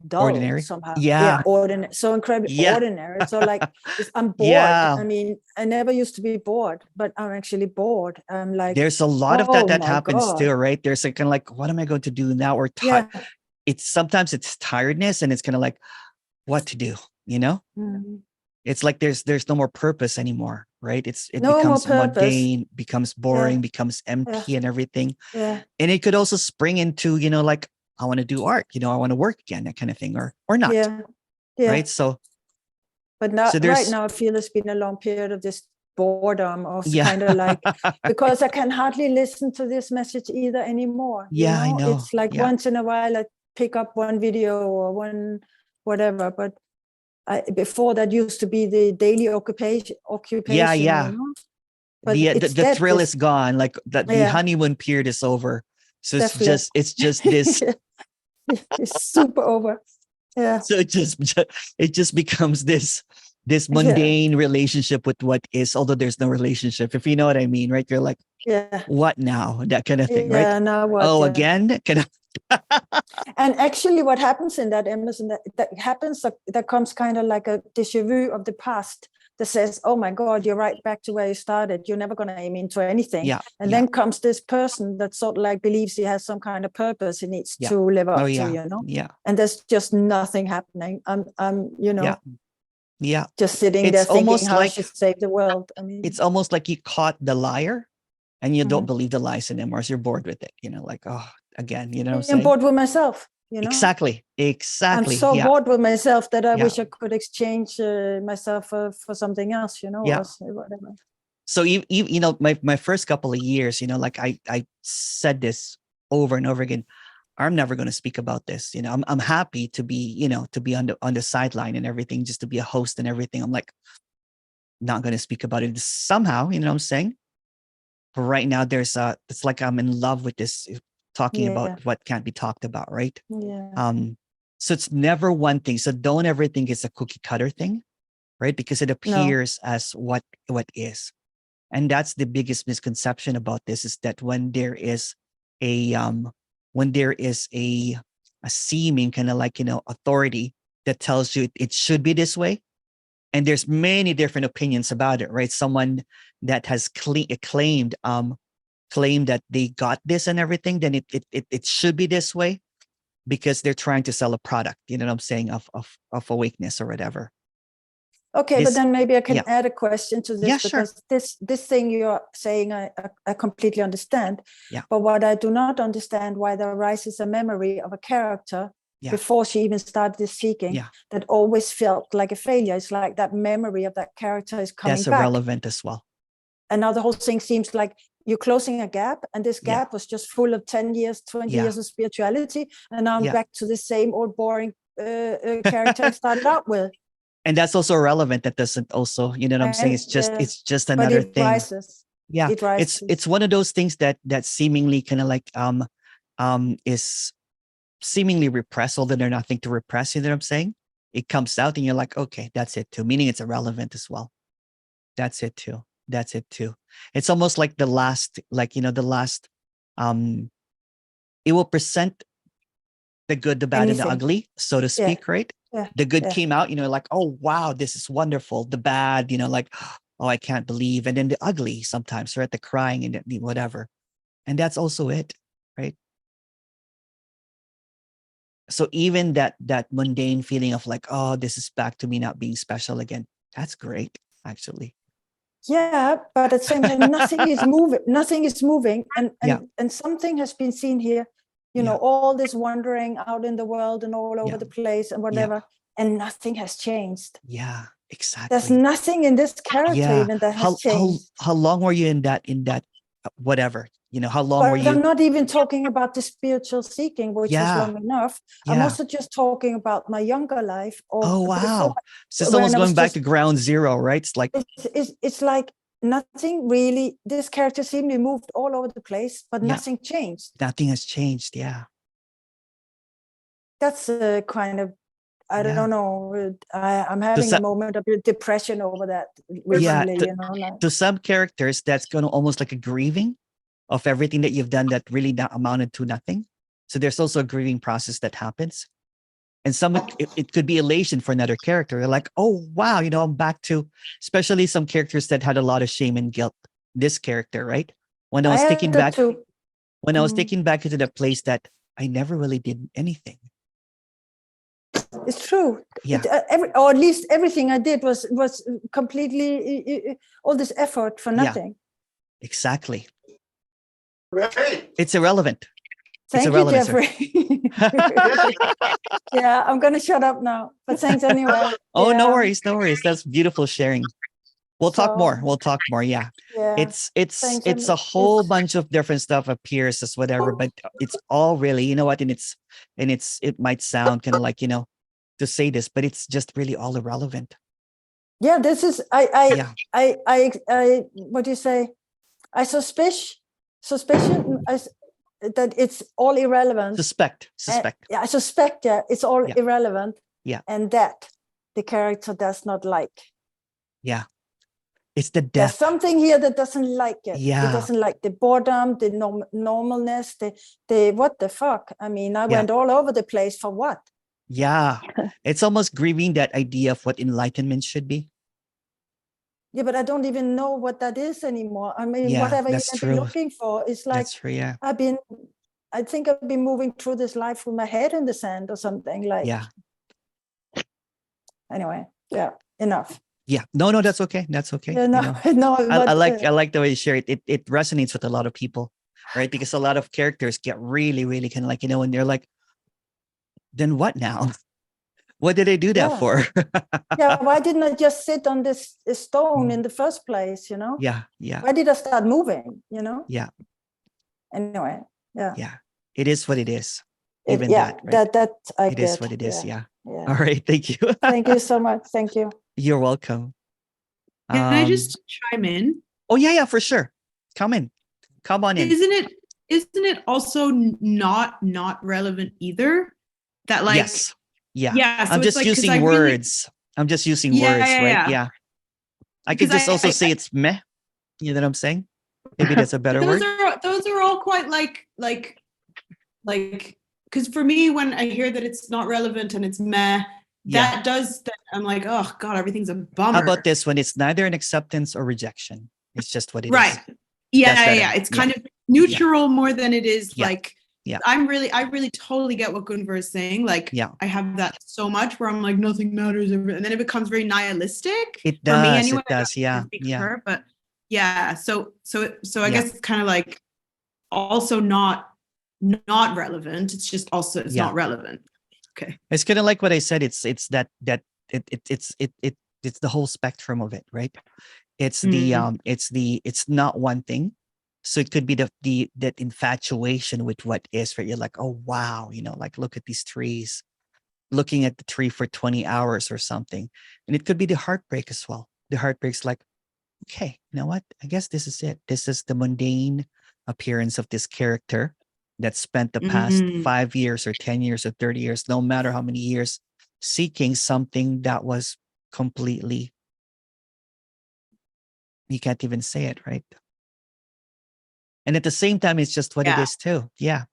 dull, ordinary somehow. ordinary, so incredibly ordinary. So like I'm bored. I mean, I never used to be bored, but I'm actually bored. I'm like, there's a lot of that happens still, right? There's a kind of like, what am I going to do now? Or it's sometimes it's tiredness and it's kind of like what to do, it's like there's no more purpose anymore, right? It becomes mundane, becomes boring, becomes empty and everything. And it could also spring into, like, I want to do art, I want to work again, that kind of thing, or not. Right. So, but now, right now, I feel it's been a long period of this boredom, or kind of like, because I can hardly listen to this message either anymore. I know. It's like once in a while I pick up one video or one whatever, but before that used to be the daily occupation. But the thrill is gone. Like the honeymoon period is over. So it's just this. It's super over. So it just becomes this this mundane relationship with what is, although there's no relationship, if you know what I mean, right? You're like, Yeah. what now? That kind of thing, right? Yeah, now what? Oh, Yeah. again? And actually what happens in that, Emerson, that comes kind of like a déjà vu of the past that says, oh my God, you're right back to where you started. You're never going to aim into anything. Yeah. And then comes this person that sort of like believes he has some kind of purpose he needs to live up to, you know? Yeah. And there's just nothing happening. I'm you know, just sitting It's there thinking almost how like, I should save the world. I mean, it's almost like you caught the liar and you don't believe the lies anymore. So you're bored with it, you know, like, oh, again, you know what I'm saying? I'm bored with myself. You know? Exactly. I'm so bored with myself that I wish I could exchange myself for something else, you know, or whatever. So you know, my first couple of years, you know, like I said this over and over again. I'm never going to speak about this. You know, I'm happy to be, you know, to be on the sideline and everything, just to be a host and everything. I'm like, not going to speak about it somehow. You know what I'm saying? But right now, it's like I'm in love with this. Talking about what can't be talked about, right? Yeah. So it's never one thing. So don't ever think it's a cookie cutter thing, right? Because it appears as what is. And that's the biggest misconception about this, is that when there is a seeming kind of like, you know, authority that tells you it should be this way, and there's many different opinions about it, right? Someone that has claimed that they got this and everything, then it should be this way because they're trying to sell a product, you know what I'm saying, of awakeness or whatever. Okay, but then maybe I can add a question to this, because sure. this thing you're saying, I completely understand. Yeah. But what I do not understand, why there arises a memory of a character before she even started this seeking that always felt like a failure. It's like that memory of that character is coming back. That's irrelevant as well. And now the whole thing seems like you're closing a gap, and this gap was just full of 10 years, 20 years of spirituality. And now I'm back to the same old boring character I started out with. And that's also irrelevant. That doesn't also, you know what I'm saying? It's just another thing. Rises. Yeah. It rises. It's one of those things that seemingly kind of like is seemingly repressed, although there's nothing to repress, you know what I'm saying? It comes out and you're like, okay, that's it too. Meaning it's irrelevant as well. That's it too. It's almost like the last, it will present the good, the bad, and the ugly, so to speak, right? Yeah. The good came out, you know, like, oh, wow, this is wonderful. The bad, you know, like, oh, I can't believe. And then the ugly sometimes, right? The crying and the whatever. And that's also it, right? So even that mundane feeling of like, oh, this is back to me not being special again. That's great, actually. Yeah, but at the same time, nothing is moving. Nothing is moving, and something has been seen here. You know, all this wandering out in the world and all over the place and whatever, and nothing has changed. Yeah, exactly. There's nothing in this character even that has changed. How long were you in that whatever? You know, how long were you? I'm not even talking about the spiritual seeking, which was long enough. I'm also just talking about my younger life. Oh, wow. So it's almost going back to ground zero, right? It's like it's like nothing really. This character seemingly moved all over the place, but nothing changed. Nothing has changed. Yeah. That's a kind of, I don't know. I'm having a moment of depression over that recently. You know, like. To some characters, that's going to almost like a grieving of everything that you've done that really not amounted to nothing. So there's also a grieving process that happens. And it could be elation for another character. They're like, oh, wow, you know, I'm back to, especially some characters that had a lot of shame and guilt. This character, right? When I was taken back, I was taken back into the place that I never really did anything. It's true. Yeah. Or at least everything I did was completely all this effort for nothing. Yeah, exactly. Right. It's irrelevant. Thank you, Jeffrey. Yeah, I'm going to shut up now. But thanks anyway. Oh, no worries. That's beautiful sharing. We'll talk more. Yeah. It's a whole bunch of different stuff appears as whatever, but it's all really, you know what? And it might sound kind of like, you know, to say this, but it's just really all irrelevant. Yeah, this is I what do you say? I suspicion that it's all irrelevant. Suspect. I suspect, it's all irrelevant. Yeah. And that the character does not like. Yeah. It's the There's depth. something here that doesn't like it. Yeah. It doesn't like the boredom, the normalness, the what the fuck? I mean, I went all over the place for what? Yeah. It's almost grieving that idea of what enlightenment should be. Yeah, but I don't even know what that is anymore. I mean, Yeah, whatever that's you've true. been looking for is like, That's true. Yeah. I think I've been moving through this life with my head in the sand or something like. Yeah. Anyway, yeah, enough. Yeah. No, that's okay. That's okay. Yeah, no, You know, no. I like the way you share it. It resonates with a lot of people, right? Because a lot of characters get really, really kind of like, you know, when they're like, then what now? What did I do that for? Yeah, why didn't I just sit on this stone in the first place, you know? Yeah. Yeah. Why did I start moving, you know? Yeah. Anyway, yeah. Yeah. It is what it is. Even that, right? that I It get. is what it is. Yeah. Yeah. All right. Thank you. Thank you so much. Thank you. You're welcome. Can I just chime in? Oh yeah, for sure. Come in. Come on in. Isn't it also not relevant either? That like Yes. Yeah. Yeah. So I'm it's just like, using words. I'm just using words, right? Yeah. I could Because just also say it's meh. You know what I'm saying? Maybe that's a better word. Those are all quite like because for me, when I hear that it's not relevant and it's meh, that does that I'm like, oh God, everything's a bummer. How about this one? It's neither an acceptance or rejection. It's just what it is. Right. Yeah. It's kind of neutral more than it is like. Yeah. I really totally get what Gunvar is saying. Like, I have that so much where I'm like, nothing matters, and then it becomes very nihilistic. It does. For me anyway. It does. Yeah. Her, but yeah. So I guess it's kind of like also not relevant. It's just also it's not relevant. Okay. It's kind of like what I said. It's it's the whole spectrum of it, right? It's it's not one thing. So it could be that infatuation with what is, right? You're like, oh wow, you know, like look at these trees, looking at the tree for 20 hours or something. And it could be the heartbreak as well. The heartbreak's like, okay, you know what? I guess this is it. This is the mundane appearance of this character that spent the past 5 years or 10 years or 30 years, no matter how many years, seeking something that was completely, you can't even say it, right? And at the same time, it's just what it is too. Yeah.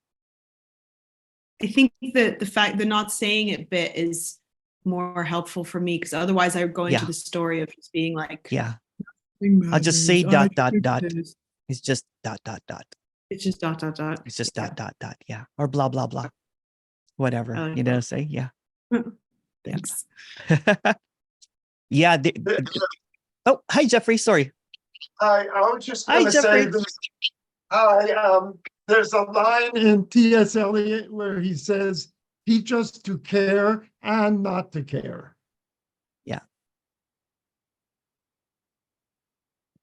I think that the fact the not saying it bit is more helpful for me because otherwise I would go into the story of just being like, I'll just say ... It's just ... It's just ... It's just ... Yeah. Or blah, blah, blah. Whatever. Like you know, say, yeah. Thanks. Yeah. Oh, hi, Jeffrey. Sorry. I was just going to say this. There's a line in T.S. Eliot where he says, teach us to care and not to care. Yeah.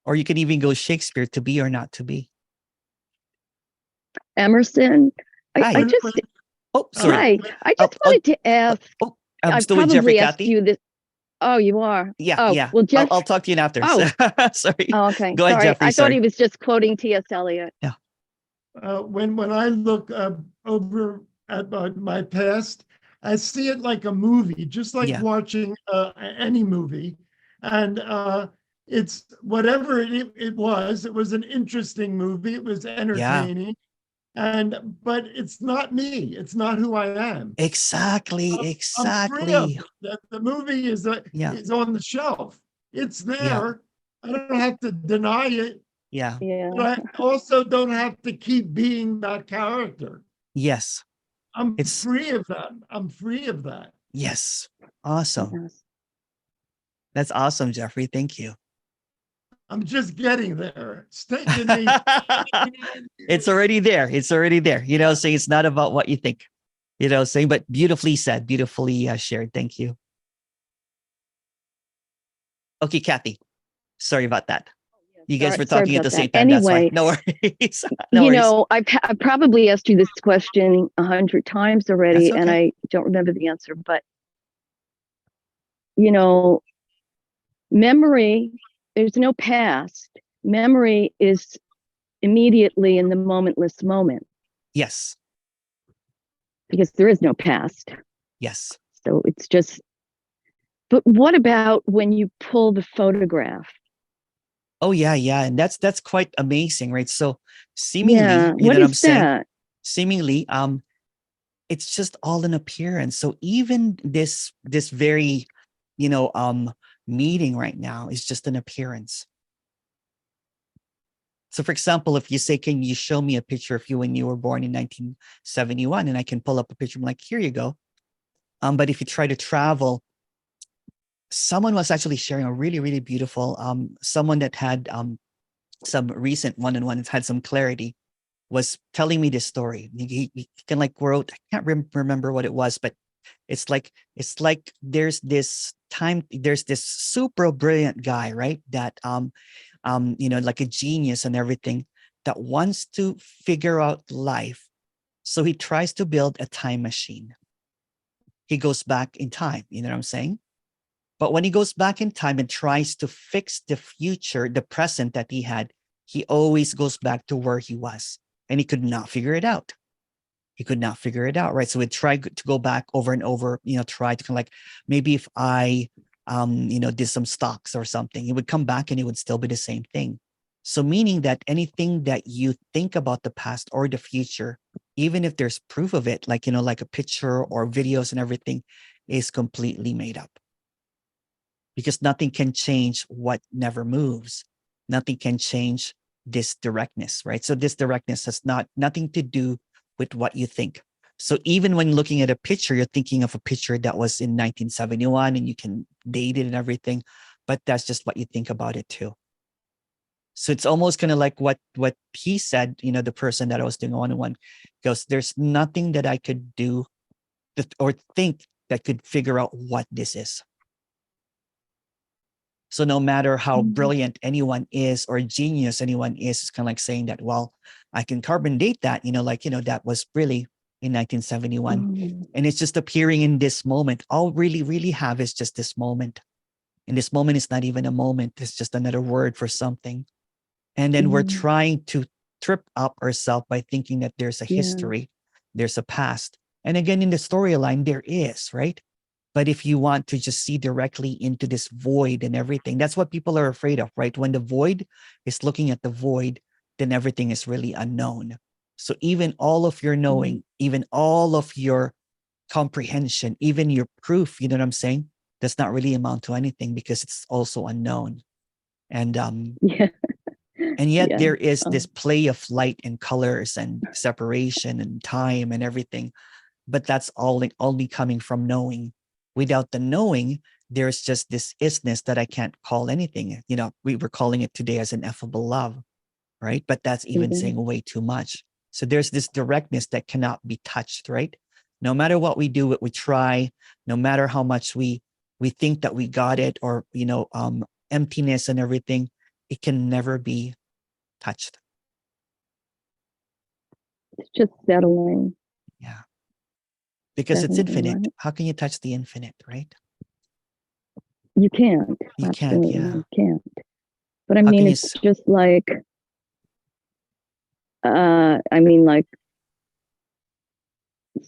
Or you can even go Shakespeare, to be or not to be. Emerson. I just sorry. Hi. I just wanted to ask. I'm still probably with Jeffrey, asked Kathy. you this. Oh, you are. Yeah. Yeah. Well, Jeff. I'll talk to you after. Oh. Sorry. Oh, okay. Go ahead, sorry. Jeffrey. I thought he was just quoting T.S. Eliot. Yeah. When I look over at my past, I see it like a movie, just like watching any movie. And it's whatever it was an interesting movie. It was entertaining. But it's not me. It's not who I am. Exactly. I'm free of it. The movie is on the shelf. It's there. I don't have to deny it. Yeah. But I also don't have to keep being that character. Yes. It's free of that. I'm free of that. Yes. Awesome. That's awesome, Jeffrey. Thank you. I'm just getting there. It's taking me. It's already there. It's already there. You know, saying it's not about what you think. You know, saying, but beautifully said, beautifully shared. Thank you. Okay, Kathy. Sorry about that. You guys were talking at the same time. Anyway, that's why. No worries. No worries. Know, I've probably asked you this question 100 times already, and I don't remember the answer. But you know, memory. There's no past. Memory is immediately in the momentless moment. Yes. Because there is no past. Yes. So it's just But what about when you pull the photograph? Oh yeah, yeah. And that's quite amazing, right? So Yeah. seemingly, you What know what I'm is saying? that? Seemingly, it's just all an appearance. So even this very, you know, meeting right now is just an appearance. So for example, if you say, can you show me a picture of you when you were born in 1971? And I can pull up a picture, I'm like, here you go. But if you try to travel, someone was actually sharing a really, really beautiful, someone that had some recent one-on-one and had some clarity, was telling me this story. He can like quote, I can't remember what it was, but it's like there's this super brilliant guy, right? That you know, like a genius and everything, that wants to figure out life. So he tries to build a time machine. He goes back in time, you know what I'm saying? But when he goes back in time and tries to fix the future, the present that he had, he always goes back to where he was, and he could not figure it out. He could not figure it out, right? So he tried to go back over and over, you know, try to kind of like, maybe if I, you know, did some stocks or something, he would come back and it would still be the same thing. So meaning that anything that you think about the past or the future, even if there's proof of it, like, you know, like a picture or videos and everything, is completely made up. Because nothing can change what never moves. Nothing can change this directness, right? So this directness has nothing to do with what you think. So even when looking at a picture, you're thinking of a picture that was in 1971 and you can date it and everything, but that's just what you think about it too. So it's almost kind of like what he said, you know, the person that I was doing one-on-one goes, there's nothing that I could do or think that could figure out what this is. So no matter how brilliant anyone is or genius anyone is, it's kind of like saying that, well, I can carbon date that, you know, like, you know, that was really in 1971. And it's just appearing in this moment. All really have is just this moment. And this moment is not even a moment. It's just another word for something. And then we're trying to trip up ourselves by thinking that there's a history, there's a past. And again, in the storyline, there is, right? But if you want to just see directly into this void and everything, that's what people are afraid of, right? When the void is looking at the void, then everything is really unknown. So even all of your knowing, even all of your comprehension, even your proof, you know what I'm saying, does not really amount to anything because it's also unknown. And and yet there is this play of light and colors and separation and time and everything. But that's all only coming from knowing. Without the knowing, there's just this isness that I can't call anything. You know, we were calling it today as ineffable love, right? But that's even saying way too much. So there's this directness that cannot be touched, right? No matter what we do, what we try, no matter how much we think that we got it, or, you know, emptiness and everything, it can never be touched. It's just settling. Yeah. Because it's Settling, infinite. right? How can you touch the infinite, right? You can't. You Absolutely, can't, yeah. you can't. But I How mean, can you it's just like, I mean, like,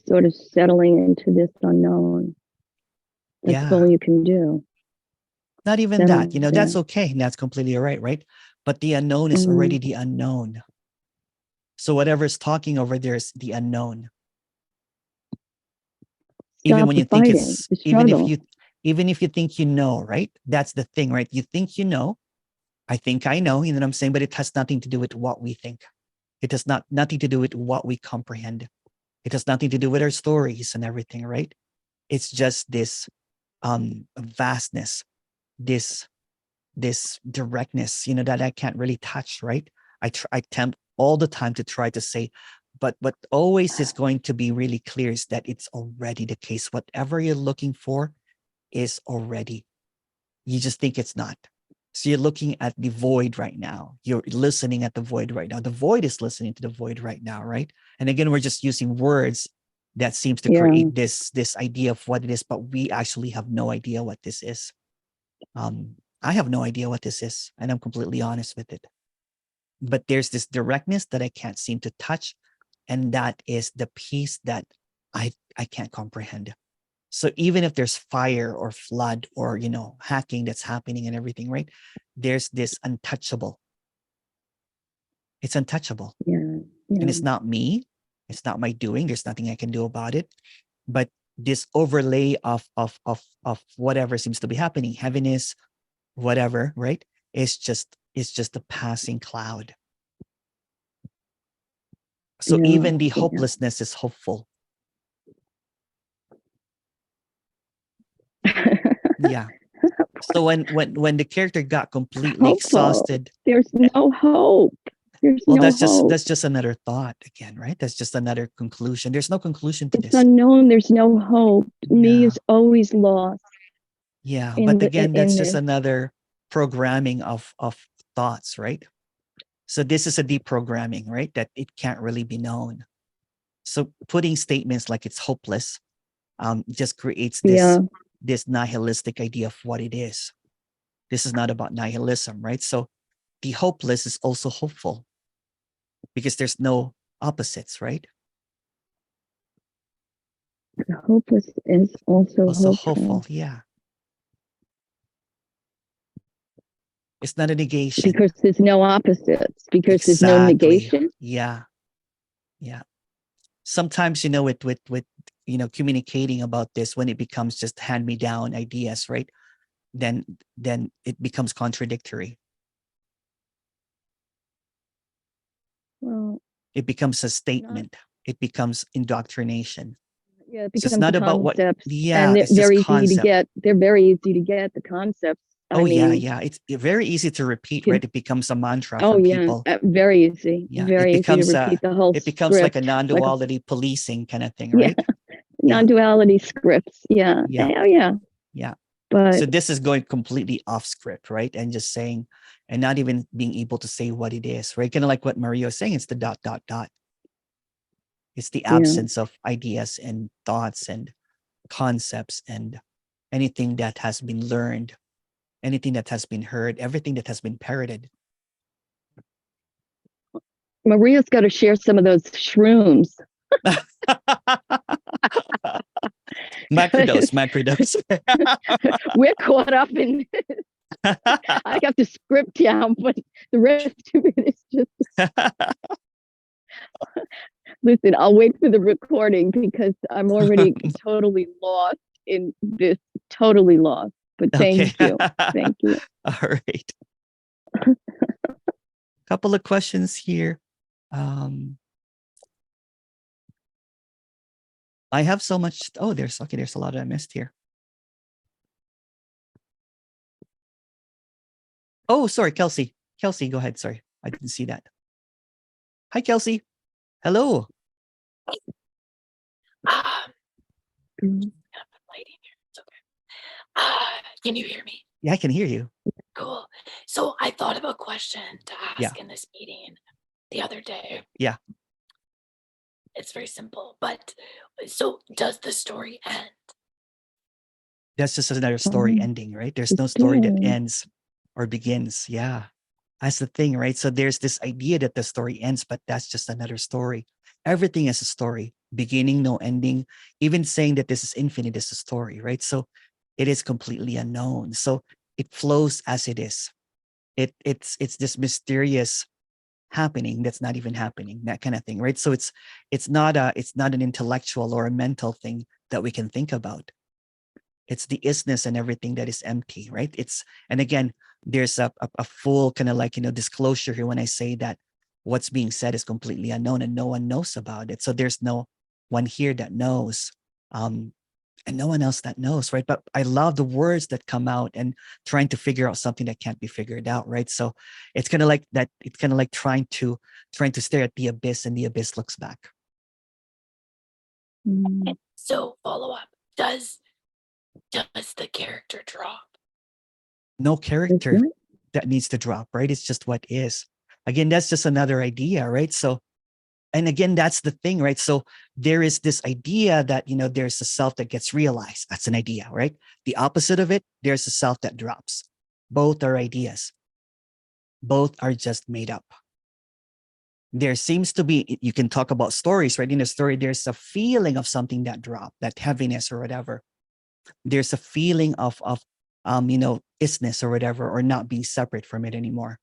sort of settling into this unknown. That's all you can do. Not even Settle that, you know, that's okay. And that's completely all right, right? But the unknown is already the unknown. So whatever's talking over there is the unknown. Even when you think it's, even if you think you know, right? That's the thing, right? You think you know. I think I know, you know what I'm saying? But it has nothing to do with what we think. It has nothing to do with what we comprehend. It has nothing to do with our stories and everything, right? It's just this vastness, this directness, you know, that I can't really touch, right? I attempt all the time to try to say, but what always is going to be really clear is that it's already the case. Whatever you're looking for is already. You just think it's not. So you're looking at the void right now. You're listening at the void right now. The void is listening to the void right now, right? And again, we're just using words that seems to create this idea of what it is, but we actually have no idea what this is. I have no idea what this is, and I'm completely honest with it. But there's this directness that I can't seem to touch, and that is the piece that I can't comprehend. So even if there's fire or flood or, hacking that's happening and everything, right? There's this untouchable. It's untouchable. Yeah. And it's not me. It's not my doing. There's nothing I can do about it. But this overlay of whatever seems to be happening, heaviness, whatever, right? It's just a passing cloud. So even the hopelessness is hopeful. Yeah. So when the character got completely exhausted, there's no hope. That's just another thought again, right? That's just another conclusion. There's no conclusion to it's this. Unknown. There's no hope. Me is always lost. Yeah, but again, that's just another programming of thoughts, right? So this is a deprogramming, right? That it can't really be known. So putting statements like it's hopeless just creates this nihilistic idea of what it is. This is not about nihilism, right? So the hopeless is also hopeful because there's no opposites, right? The hopeless is also hopeful. Yeah. It's not a negation. Because there's no opposites, because there's no negation. Yeah. Sometimes, with communicating about this, when it becomes just hand-me-down ideas, right? Then it becomes contradictory. Well, it becomes a statement. It becomes indoctrination. Yeah, it So becomes it's not about what. concepts, Yeah, and it's they're just easy to concept. get. They're very easy to get, the concepts. I mean, yeah. It's very easy to repeat, right? It becomes a mantra oh for yeah, people. very easy. Yeah, Very it easy to becomes repeat the whole it becomes script, like a non-duality policing kind of thing, right? non-duality scripts. Yeah. Yeah. Oh yeah. Yeah. But So this is going completely off script, right? And just saying, and not even being able to say what it is, right? Kind of like what Maria was saying, it's the ... It's the absence of ideas and thoughts and concepts and anything that has been learned, anything that has been heard, everything that has been parroted. Maria's got to share some of those shrooms. Macrodose. We're caught up in I got the script down, but the rest of it is just listen, I'll wait for the recording because I'm already totally lost in this, totally lost. But thank you. Thank you. All right. Couple of questions here. I have so much. Oh, there's a lot I missed here. Oh, sorry, Kelsey. Kelsey, go ahead. Sorry, I didn't see that. Hi, Kelsey. Hello. Can you hear me? Yeah, I can hear you. Cool. So I thought of a question to ask in this meeting the other day. Yeah. It's very simple, but so does the story end? That's just another story ending, right? There's no story that ends or begins. Yeah. That's the thing, right? So there's this idea that the story ends, but that's just another story. Everything is a story, beginning, no ending. Even saying that this is infinite is a story, right? So it is completely unknown. So it flows as it is. It's this mysterious happening that's not even happening, that kind of thing, right? So it's not an intellectual or a mental thing that we can think about. It's the isness and everything that is empty, right? And again, there's a full kind of like, disclosure here when I say that what's being said is completely unknown and no one knows about it. So there's no one here that knows, and no one else that knows, right? But I love the words that come out and trying to figure out something that can't be figured out, right? So it's kind of like that. It's kind of like trying to stare at the abyss and the abyss looks back. So follow up, does the character drop? No character that needs to drop, right? It's just what is. Again, that's just another idea, right? So, and again, that's the thing, right? So there is this idea that, there's a self that gets realized. That's an idea, right? The opposite of it, there's a self that drops. Both are ideas. Both are just made up. There seems to be, you can talk about stories, right? In a story, there's a feeling of something that dropped, that heaviness or whatever. there's a feeling of isness or whatever, or not being separate from it anymore.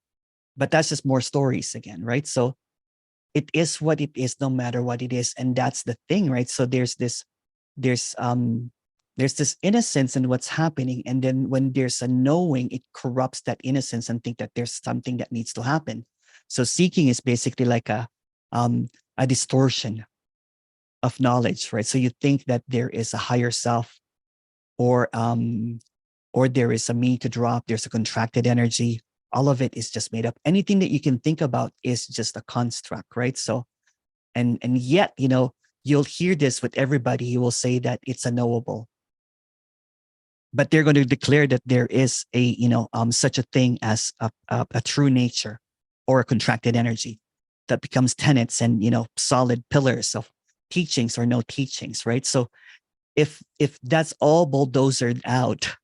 But that's just more stories again, right? So it is what it is, no matter what it is, and that's the thing, right? So there's this innocence in what's happening, and then when there's a knowing, it corrupts that innocence and think that there's something that needs to happen. So seeking is basically like a distortion of knowledge, right? So you think that there is a higher self, or there is a me to drop, there's a contracted energy. All of it is just made up. Anything that you can think about is just a construct, right? So, and yet, you'll hear this with everybody. He will say that it's unknowable, but they're going to declare that there is a, such a thing as a true nature, or a contracted energy that becomes tenets and, solid pillars of teachings or no teachings, right? So if that's all bulldozered out,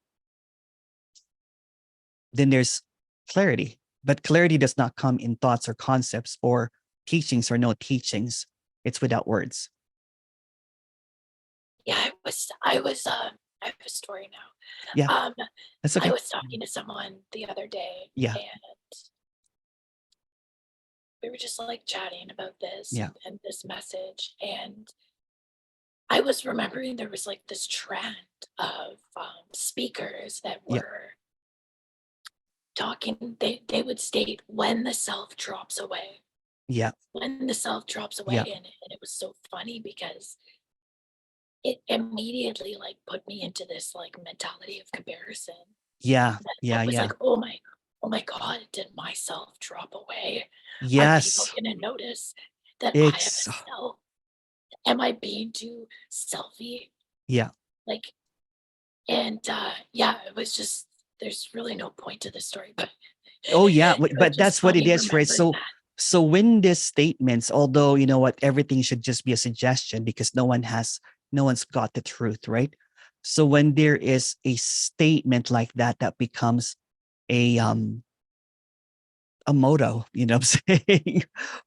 then there's clarity. But clarity does not come in thoughts or concepts or teachings or no teachings. It's without words. Yeah, I have a story now. Yeah, that's okay. I was talking to someone the other day. Yeah. And we were just like chatting about this, Yeah. and this message. And I was remembering there was like this trend of speakers that Yeah. were talking. They would state, when the self drops away, Yeah. when the self drops away. Yeah. And it was so funny because it immediately like put me into this like mentality of comparison. Yeah. That Yeah. I was Yeah. like, oh my God, did myself drop away? Are people Yes. gonna notice that I have a It's self? Am I being too selfie? yeah. Like, and yeah, it was just, there's really no point to this story, but Oh yeah, it was but just that's what it funny is, right? remembering that. So when these statements, although you know what, everything should just be a suggestion because no one's got the truth, right? So when there is a statement like that that becomes a motto, you know what I'm saying,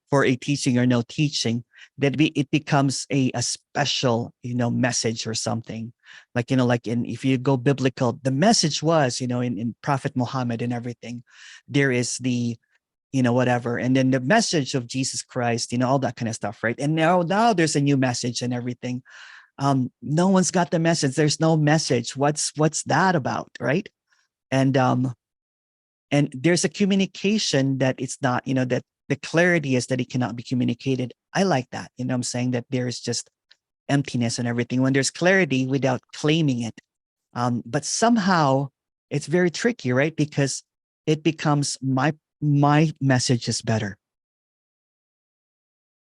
for a teaching or no teaching, it becomes a special, message or something. Like, if you go biblical, the message was, in Prophet Muhammad and everything, there is the, whatever. And then the message of Jesus Christ, all that kind of stuff, right? And now there's a new message and everything. No one's got the message. There's no message. What's that about, right? And there's a communication that it's not, that the clarity is that it cannot be communicated. I like that. I'm saying that there is just emptiness and everything when there's clarity without claiming it. But somehow it's very tricky, right? Because it becomes my message is better.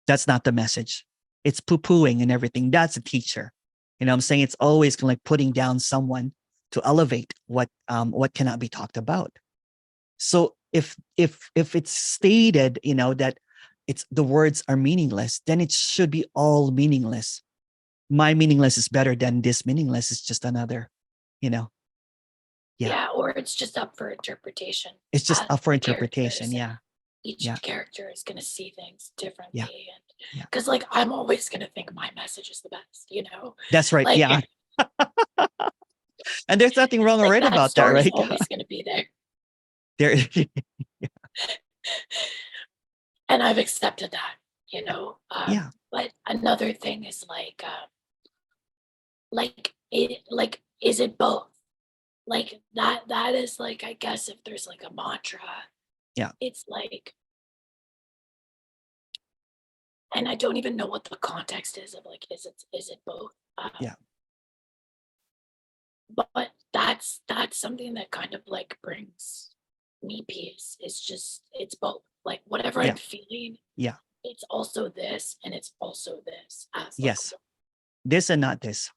That's not the message. It's poo-pooing and everything. That's a teacher. I'm saying it's always kind of like putting down someone to elevate what cannot be talked about. So if it's stated, that it's the words are meaningless, then it should be all meaningless. My meaningless is better than this meaningless. It's just another, Yeah. Yeah, or it's just up for interpretation. It's just as up for the interpretation. characters, and Yeah. each Yeah. character is going to see things differently. Yeah. And Yeah. because like I'm always going to think my message is the best, That's right. like, Yeah. And there's nothing wrong or like right that about that, story's right? always going to be there. There. And I've accepted that, Yeah. but another thing is is it both? Like that is like, I guess if there's like a mantra, Yeah. it's like, and I don't even know what the context is of like, is it both? Yeah. But that's something that kind of like brings me peace. It's just, it's both. Like whatever Yeah. I'm feeling, Yeah. it's also this and it's also this. As like, Yes. This and not this.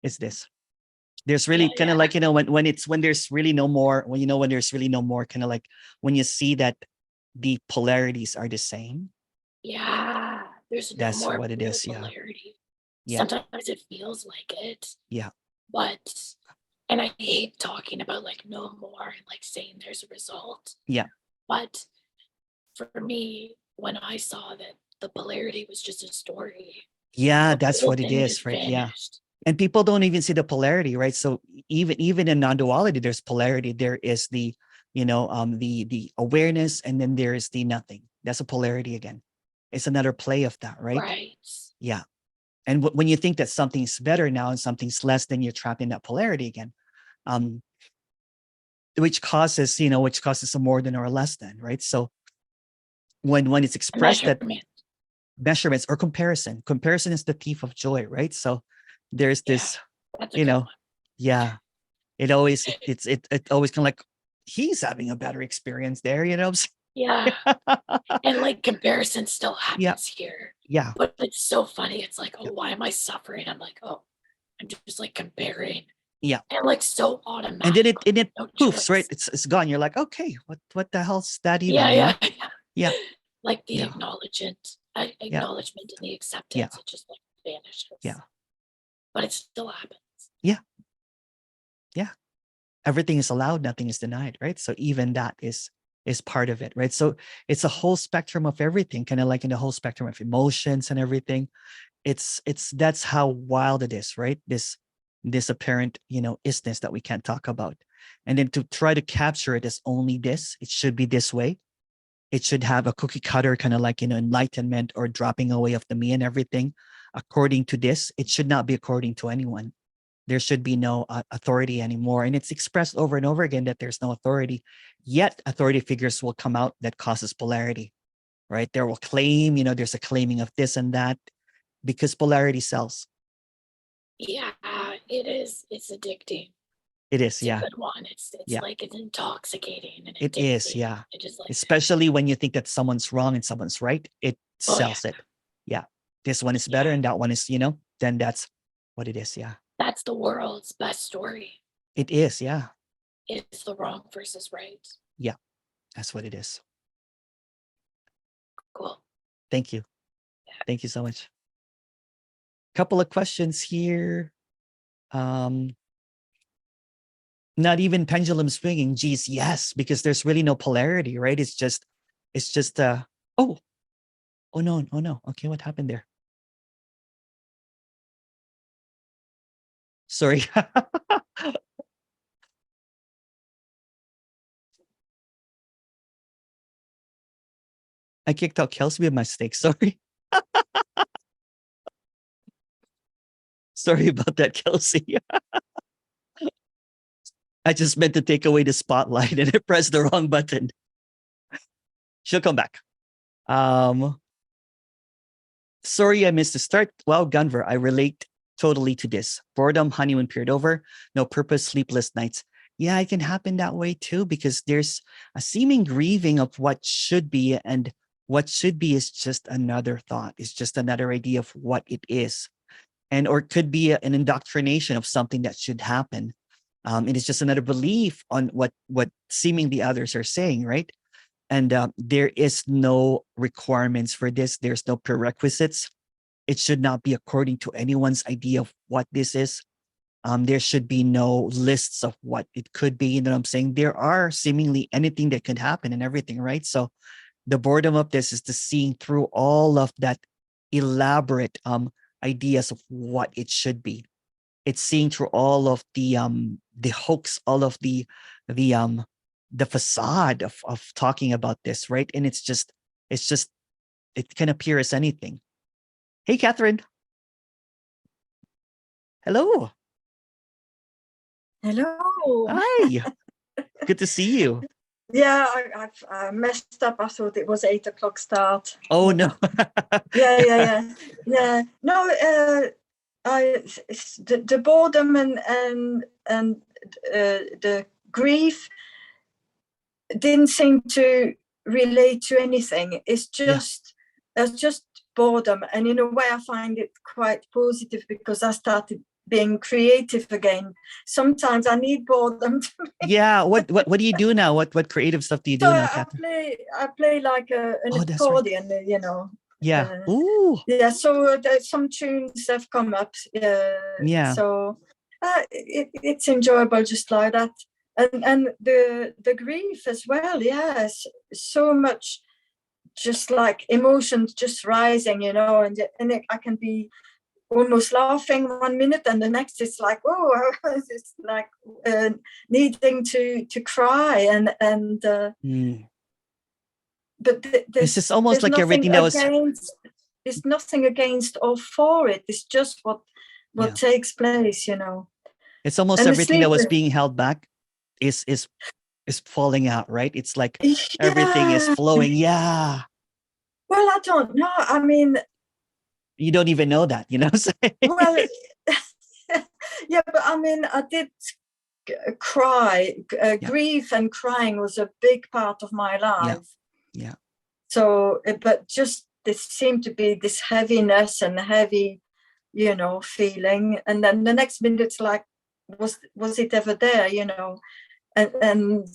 It's this. There's yeah, really kind yeah, of like, when there's really no more, when there's really no more, kind of like when you see that the polarities are the same. yeah. There's no That's more what it is. Yeah. polarity. Yeah. Sometimes it feels like it. Yeah. But, and I hate talking about like no more and like saying there's a result. Yeah. But for me, when I saw that the polarity was just a story, Yeah. the That's whole what it thing is, just right? Yeah. vanished. And people don't even see the polarity, right? So even in non-duality, there's polarity. There is the, the awareness, and then there is the nothing. That's a polarity again. It's another play of that, right? Right. Yeah. And when you think that something's better now and something's less, then you're trapped in that polarity again, which causes a more than or a less than, right? So when it's expressed that measurements or comparison is the thief of joy, right? So there's this, yeah, it always kind of like he's having a better experience there, Yeah. And like comparison still happens here. Yeah. But it's so funny. It's like, oh, why am I suffering? I'm like, oh, I'm just like comparing. Yeah. And like so automatic. And then it poofs, right? It's gone. You're like, okay, what the hell's that even? Yeah. Like the acknowledgement and the acceptance, it just like vanishes. Yeah. But it still happens. Yeah. Yeah. Everything is allowed, nothing is denied, right? So even that is part of it, right? So it's a whole spectrum of everything, kind of like in the whole spectrum of emotions and everything. That's how wild it is, right? This apparent, isness that we can't talk about. And then to try to capture it as only this, it should be this way. It should have a cookie cutter kind of like, enlightenment or dropping away of the me and everything. According to this, it should not be according to anyone. There should be no authority anymore. And it's expressed over and over again that there's no authority. Yet authority figures will come out that causes polarity, right? There will claim, there's a claiming of this and that because polarity sells. Yeah, it is. It's addicting. It is, it's a good one. It's like it's intoxicating. And it is, yeah. It just like, especially when you think that someone's wrong and someone's right, it sells it. Yeah. This one is better and that one is, then that's what it is. Yeah. That's the world's best story. It is, yeah. It's the wrong versus right. Yeah, that's what it is. Cool. Thank you. Yeah. Thank you so much. Couple of questions here. Not even pendulum swinging. Geez, yes, because there's really no polarity, right? It's just oh no. Okay, what happened there? Sorry. I kicked out Kelsey with my mistake. Sorry. Sorry about that, Kelsey. I just meant to take away the spotlight and I pressed the wrong button. She'll come back. Sorry, I missed the start. Wow, Gunver, I relate totally to this. Boredom, honeymoon period over, no purpose, sleepless nights. Yeah, it can happen that way too, because there's a seeming grieving of what should be, and what should be is just another thought. It's just another idea of what it is. And or it could be an indoctrination of something that should happen. It is just another belief on what seemingly others are saying, right? And there is no requirements for this. There's no prerequisites. It should not be according to anyone's idea of what this is. There should be no lists of what it could be. You know what I'm saying? There are seemingly anything that could happen and everything, right? So the boredom of this is the seeing through all of that elaborate ideas of what it should be. It's seeing through all of the hoax, all of the facade of talking about this, right? And it can appear as anything. Hey, Catherine. Hello. Hello. Hi. Good to see you. Yeah, I messed up. I thought it was 8 o'clock start. Oh no. Yeah. No, the boredom and the grief didn't seem to relate to anything. It's just boredom, and in a way I find it quite positive because I started being creative again. Sometimes I need boredom. Yeah. What do you do now? What creative stuff do you do now, Catherine? I play like an accordion, right. Yeah. Ooh. Yeah. So there's some tunes have come up. Yeah. So it's enjoyable just like that, and the grief as well. Yes, so much, just like emotions just rising, and I can be almost laughing 1 minute, and the next it's like, oh, it's like needing to cry, and but This is almost like everything that was. There's nothing against or for it. It's just what takes place, you know. It's almost everything that was being held back is falling out, right? It's like everything is flowing. Yeah. Well, I don't know. I mean, you don't even know that, you know what I'm saying? Well, yeah, but I mean, I did cry. Grief and crying was a big part of my life. Yeah. So, but just there seemed to be this heaviness and heavy, you know, feeling, and then the next minute it's like, was it ever there, you know? And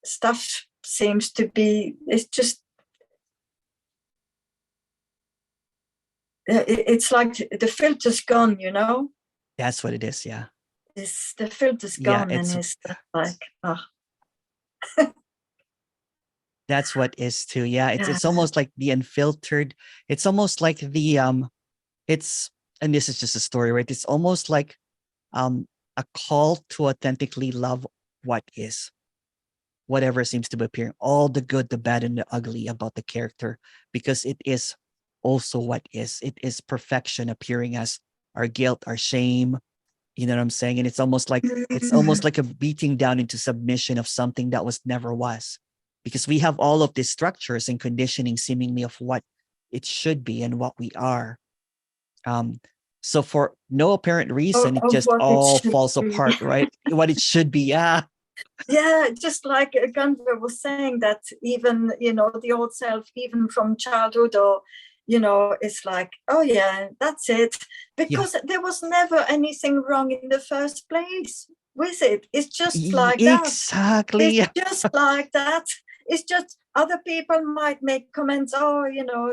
stuff seems to be, it's just, it's like the filter's gone, you know? That's what it is, yeah. The filter's gone, and it's like, oh. That's what is too. Yeah, it's almost like the unfiltered. It's almost like the it's, and this is just a story, right? It's almost like a call to authentically love what is, whatever seems to be appearing, all the good, the bad, and the ugly about the character, because it is also what is. It is perfection appearing as our guilt, our shame. You know what I'm saying? And it's almost like a beating down into submission of something that was never was. Because we have all of these structures and conditioning seemingly of what it should be and what we are. So for no apparent reason, it just all falls apart, right? What it should be, yeah. Yeah, just like Gunvor was saying, that even, you know, the old self, even from childhood, or, you know, it's like, oh yeah, that's it. Because there was never anything wrong in the first place with it. It's just like that. Exactly. It's just like that. It's just other people might make comments, oh, you know,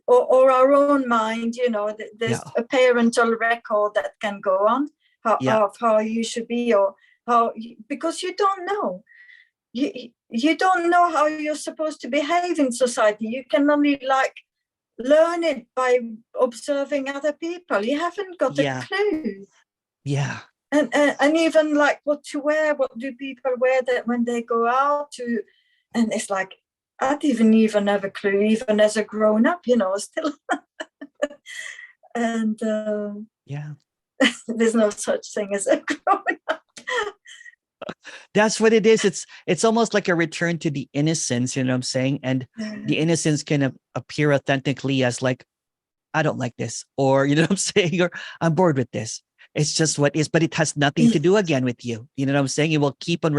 or our own mind, you know, there's a parental record that can go on of how you should be, or how, because you don't know. You don't know how you're supposed to behave in society. You can only like learn it by observing other people. You haven't got a clue. Yeah. And even like what to wear, what do people wear that when they go out to, and it's like, I didn't even have a clue, even as a grown up, you know, still. And there's no such thing as a grown up. That's what it is. It's almost like a return to the innocence, you know what I'm saying? And the innocence can appear authentically as like, I don't like this, or, you know what I'm saying? Or I'm bored with this. It's just what is, but it has nothing to do again with you. You know what I'm saying? It will keep on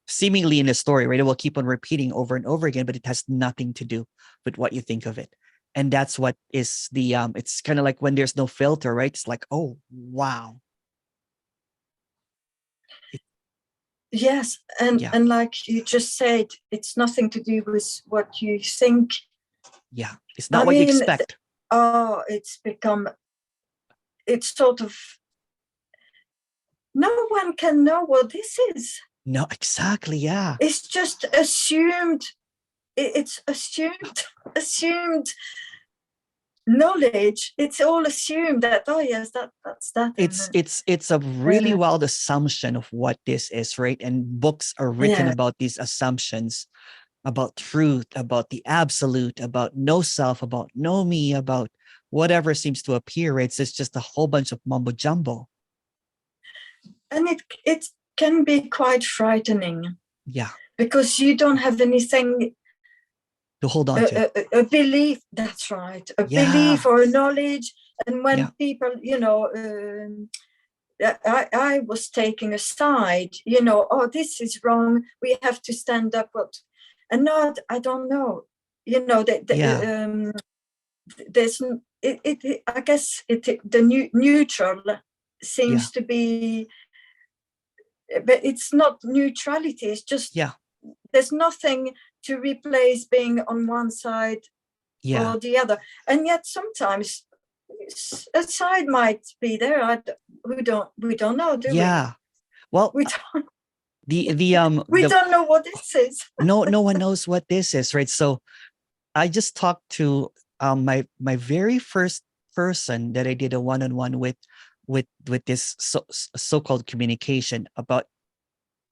seemingly in the story, right? It will keep on repeating over and over again, but it has nothing to do with what you think of it. And that's what is the, it's kind of like when there's no filter, right? It's like, oh, wow. Yes. And like you just said, it's nothing to do with what you think. Yeah. It's not what you expect. It's sort of, no one can know what this is. No, exactly. Yeah. It's just assumed. It's assumed knowledge. It's all assumed that, oh yes, that's that. It's a really wild assumption of what this is, right? And books are written about these assumptions, about truth, about the absolute, about no self, about no me, about whatever seems to appear, right? So it's just a whole bunch of mumbo jumbo. And it can be quite frightening. Yeah. Because you don't have anything to hold on to. A belief, that's right. A belief or a knowledge. And when people, you know, I was taking a side, you know, oh, this is wrong. We have to stand up. And not, I don't know, you know, there's, I guess the neutral seems to be, but it's not neutrality. It's just, there's nothing to replace being on one side or the other. And yet sometimes a side might be there. We don't know, do we? Yeah. Well, we don't. We don't know what this is. no one knows what this is, right? So I just talked to my very first person that I did a one-on-one with this so-called communication about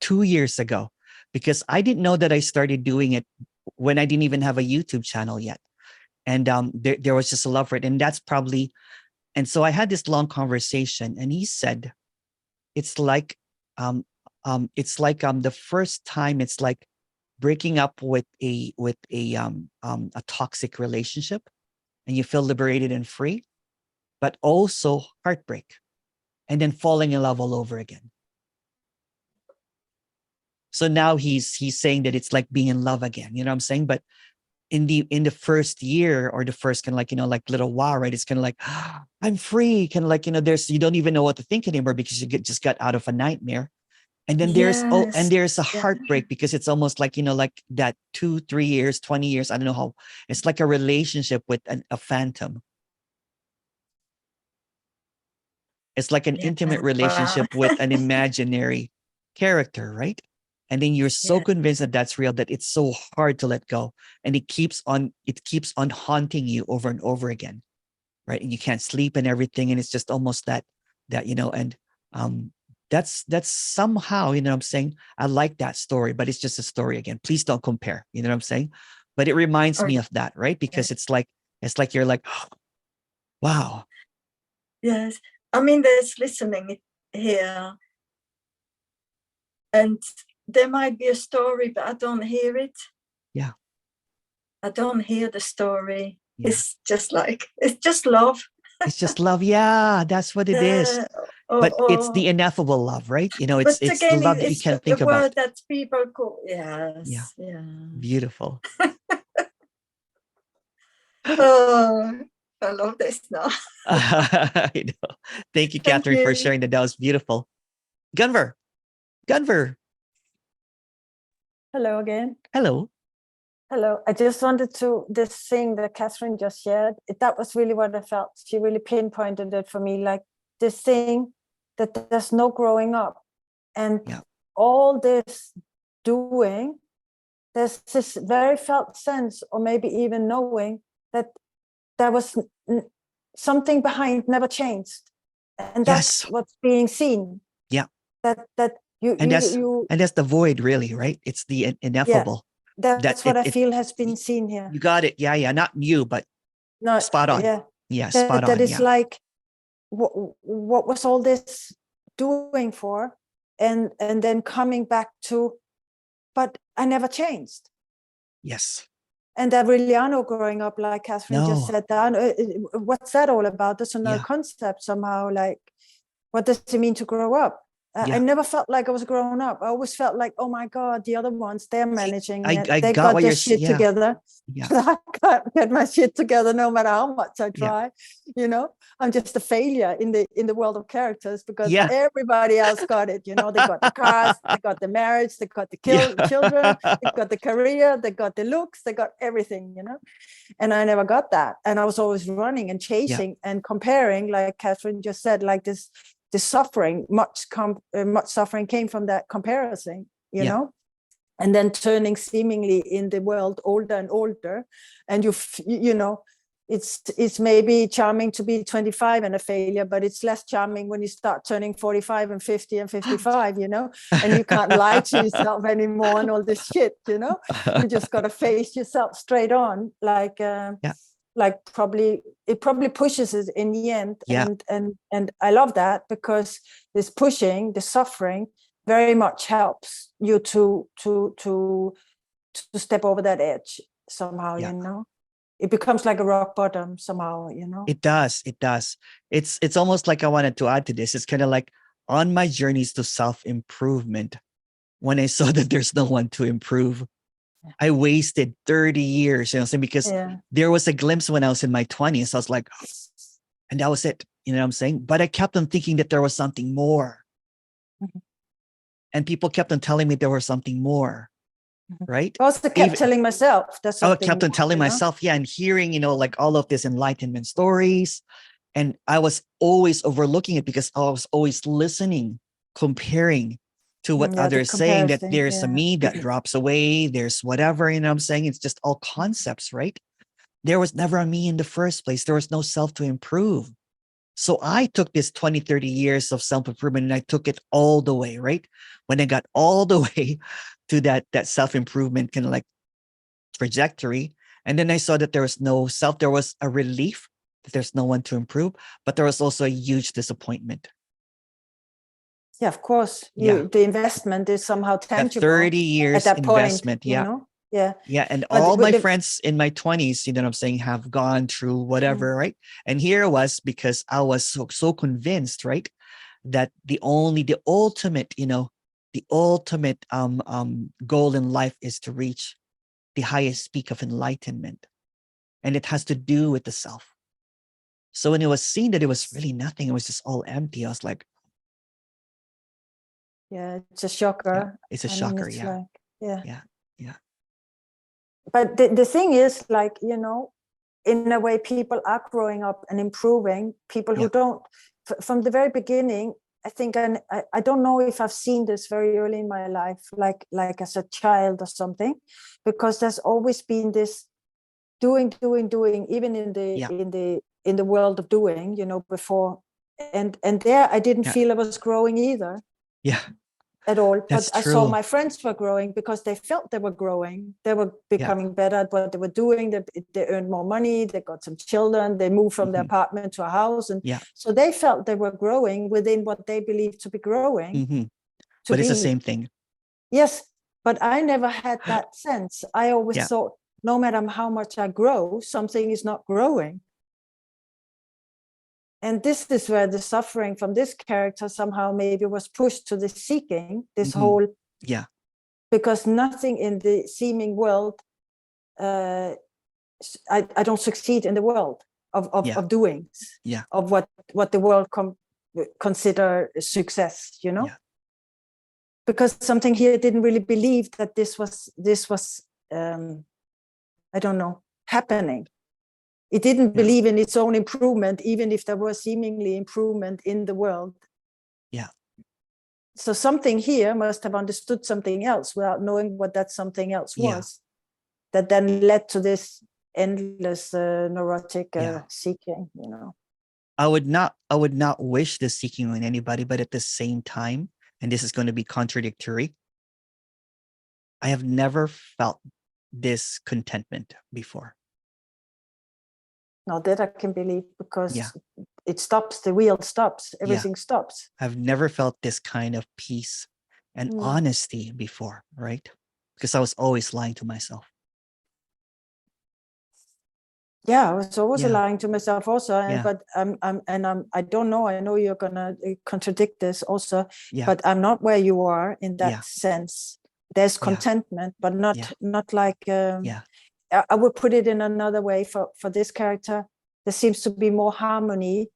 2 years ago, because I didn't know that I started doing it when I didn't even have a YouTube channel yet. And there was just a love for it. And that's probably, and so I had this long conversation, and he said, it's like the first time, it's like breaking up with a toxic relationship, and you feel liberated and free, but also heartbreak, and then falling in love all over again. So now he's saying that it's like being in love again, you know what I'm saying? But in the first year, or the first kind of like, like little while, right? It's kind of like, I'm free, kind of like, you don't even know what to think anymore, because you just got out of a nightmare. And then there's a heartbreak, because it's almost like, like that 2, 3 years, 20 years, I don't know how, it's like a relationship with a phantom. It's like an intimate relationship with an imaginary character, right? And then you're so convinced that that's real, that it's so hard to let go, and it keeps on haunting you over and over again, right? And you can't sleep and everything, and it's just almost that and that's somehow, what I'm saying, I like that story, but it's just a story again. Please don't compare, you know what I'm saying? But it reminds me of that, right? Because it's like you're like, oh, wow. Yes, I mean, there's listening here, and there might be a story, but I don't hear it. Yeah. I don't hear the story. Yeah. It's just love. It's just love. Yeah, that's what it is. But it's the ineffable love, right? It's again, the love that you can't think about. It's a word that people call, yes. Yeah. Beautiful. Oh, I love this now. I know. Thank you, Catherine, for sharing that. That was beautiful. Gunver. Hello again. Hello. I just wanted to, this thing that Catherine just shared, that was really what I felt. She really pinpointed it for me, like this thing that there's no growing up. And all this doing, there's this very felt sense, or maybe even knowing, that there was something behind never changed. And that's what's being seen. Yeah. That and that's the void, really, right? It's the ineffable. Yeah, that's what I feel has been seen here. You got it. Yeah. Not you, but spot on. Yeah, spot on. That is like, what was all this doing for? And then coming back to, but I never changed. Yes. And there really are no growing up, like Catherine just said. What's that all about? There's another concept somehow, like, what does it mean to grow up? I never felt like I was growing up. I always felt like, oh my God, the other ones, they're managing it. They got their shit together. Yeah. I can't get my shit together no matter how much I try. I'm just a failure in the world of characters, because everybody else got it. They got the cars, they got the marriage, they got the children, they got the career, they got the looks, they got everything, And I never got that. And I was always running and chasing and comparing, like Catherine just said, like this suffering, much suffering came from that comparison, and then turning seemingly in the world older and older, and it's maybe charming to be 25 and a failure, but it's less charming when you start turning 45 and 50 and 55, and you can't lie to yourself anymore and all this shit, you just got to face yourself straight on, like it probably pushes it in the end. And I love that, because this pushing, the suffering, very much helps you to step over that edge somehow. It becomes like a rock bottom somehow. It does. It's almost like I wanted to add to this. It's kind of like, on my journeys to self-improvement, when I saw that there's no one to improve, I wasted 30 years, because there was a glimpse when I was in my 20s. I was like, and that was it, you know what I'm saying? But I kept on thinking that there was something more. Mm-hmm. And people kept on telling me there was something more, right? I also kept telling myself. I kept on telling myself, and hearing, like all of this enlightenment stories. And I was always overlooking it, because I was always listening, comparing to what others saying, that there's a me that drops away, there's whatever, I'm saying, it's just all concepts, right? there was never a me in the first place. There was no self to improve. So I took this 20, 30 years of self-improvement and I took it all the way, right? When I got all the way to that self-improvement kind of like trajectory. And then I saw that there was no self. There was a relief that there's no one to improve, but there was also a huge disappointment. Yeah, of course. Yeah. The investment is somehow That tangible 30 years at that investment. point, you know? Yeah. Yeah. And But all with my the- friends in my 20s, you know what I'm saying, have gone through whatever, right? And here it was because I was so convinced, right? That the ultimate, you know, the ultimate goal in life is to reach the highest peak of enlightenment. And it has to do with the self. So when it was seen that it was really nothing, it was just all empty, I was like, yeah, it's a shocker. it's a I mean, shocker. it's Yeah. like, yeah. Yeah. But the thing is, like, you know, in a way, people are growing up and improving. People who don't, from the very beginning, I think, and I don't know if I've seen this very early in my life, like as a child or something, because there's always been this doing, even in the world of doing, you know, before, and there I didn't feel I was growing either. Yeah. At all. That's But I true. saw my friends were growing because they felt they were growing. They were becoming better at what they were doing. They earned more money. They got some children. They moved from their apartment to a house. And so they felt they were growing within what they believed to be growing. But it's the same thing. Yes. But I never had that sense. I always thought, no matter how much I grow, something is not growing. And this is where the suffering from this character somehow maybe was pushed to the seeking, this whole, because nothing in the seeming world, I don't succeed in the world of doings, of what the world consider success, you know, because something here didn't really believe that this was I don't know, happening. It didn't believe in its own improvement, even if there was seemingly improvement in the world. Yeah. So something here must have understood something else without knowing what that something else was, that then led to this endless neurotic seeking, you know. I would not wish this seeking on anybody, but at the same time, and this is going to be contradictory, I have never felt this contentment before. Now that I can believe, because it stops, the wheel stops, everything stops. I've never felt this kind of peace and honesty before, right? Because I was always lying to myself. Yeah, I was always lying to myself also, but I don't know. I know you're gonna contradict this also, but I'm not where you are in that sense. There's contentment, but not like. I would put it in another way for this character. There seems to be more harmony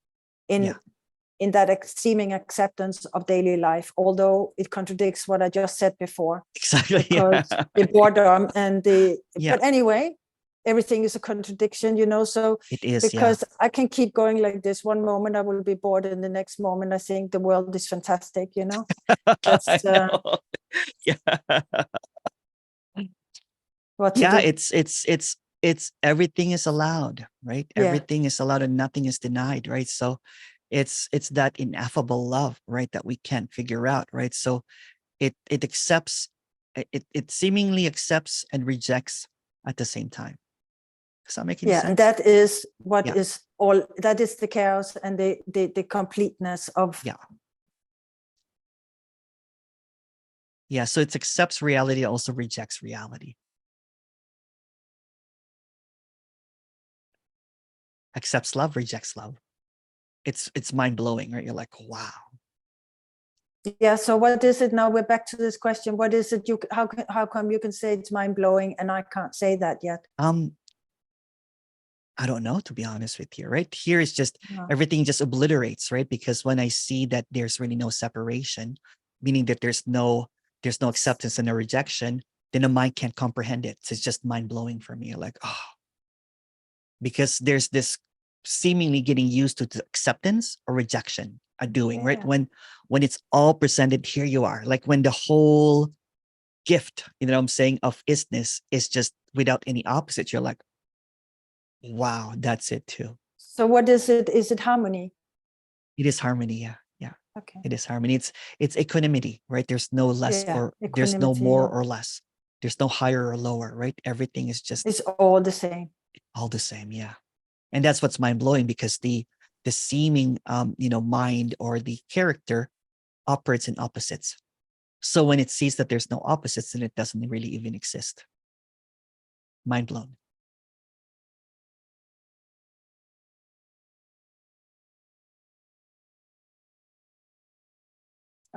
in that seeming acceptance of daily life, although it contradicts what I just said before. Exactly. Because the boredom and but anyway, everything is a contradiction, you know. So it is, because I can keep going like this. One moment I will be bored, and the next moment I think the world is fantastic, you know. That's what to do. It's everything is allowed, right? Everything is allowed and nothing is denied, right? So it's that ineffable love, right, that we can't figure out, right? So it accepts, it seemingly accepts and rejects at the same time. Does that make any sense? And that is what is all, that is the chaos and the completeness of so it accepts reality, also rejects reality. Accepts love, rejects love. It's mind-blowing, right? You're like, wow. Yeah, so what is it now? We're back to this question. What is it how come you can say it's mind-blowing and I can't say that yet? I don't know, to be honest with you, right? Here is just everything just obliterates, right? Because when I see that there's really no separation, meaning that there's no acceptance and no rejection, then the mind can't comprehend it. So it's just mind-blowing for me. Like, oh, because there's this seemingly getting used to the acceptance or rejection, a doing, right? When it's all presented, here you are. Like when the whole gift, you know what I'm saying, of isness is just without any opposite, you're like, Wow, that's it too. So what is it? Is it harmony? It is harmony. Yeah. Yeah. Okay. It is harmony. It's equanimity, right? There's no less or there's no Equanimity, more or less. There's no higher or lower, right? Everything is just it's all the same. all the same. Yeah. And that's what's mind blowing, because the seeming mind or the character operates in opposites. So when it sees that there's no opposites, then it doesn't really even exist. Mind blown.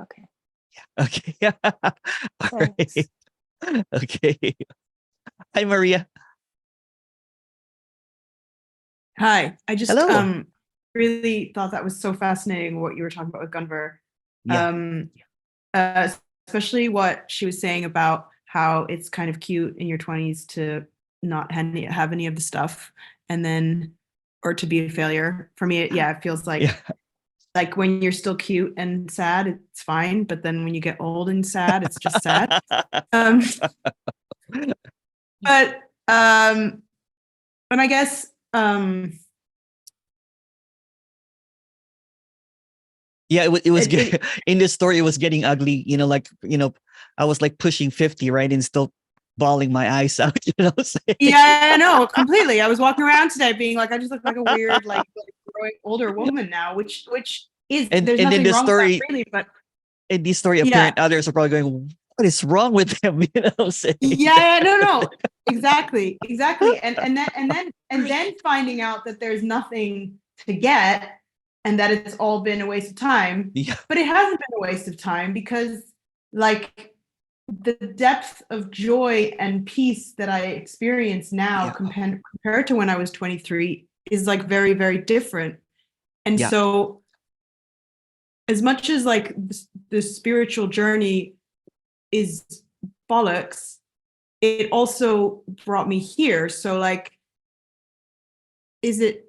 Okay. Yeah. Okay. All Thanks. right. Okay. Hi, Maria. Hi. I just Hello. really thought that was so fascinating what you were talking about with Gunvor. Yeah. Especially what she was saying about how it's kind of cute in your 20s to not have any of the stuff, and then, or to be a failure. For me, it feels like Yeah. like when you're still cute and sad, it's fine, but then when you get old and sad, it's just sad. But and I guess yeah, it was in this story, it was getting ugly, I was like pushing 50, right, and still bawling my eyes out, saying. Yeah, I know, completely. I was walking around today being like, I just look like a weird like growing older woman now, which is, And there's then nothing the wrong story, with that really, but in this story, apparent others are probably going, what is wrong with him? Saying. Yeah, no, exactly. And then finding out that there's nothing to get and that it's all been a waste of time. Yeah. But it hasn't been a waste of time, because like the depth of joy and peace that I experience now compared to when I was 23 is like very, very different. And so as much as like the spiritual journey is bollocks, it also brought me here. So like, is it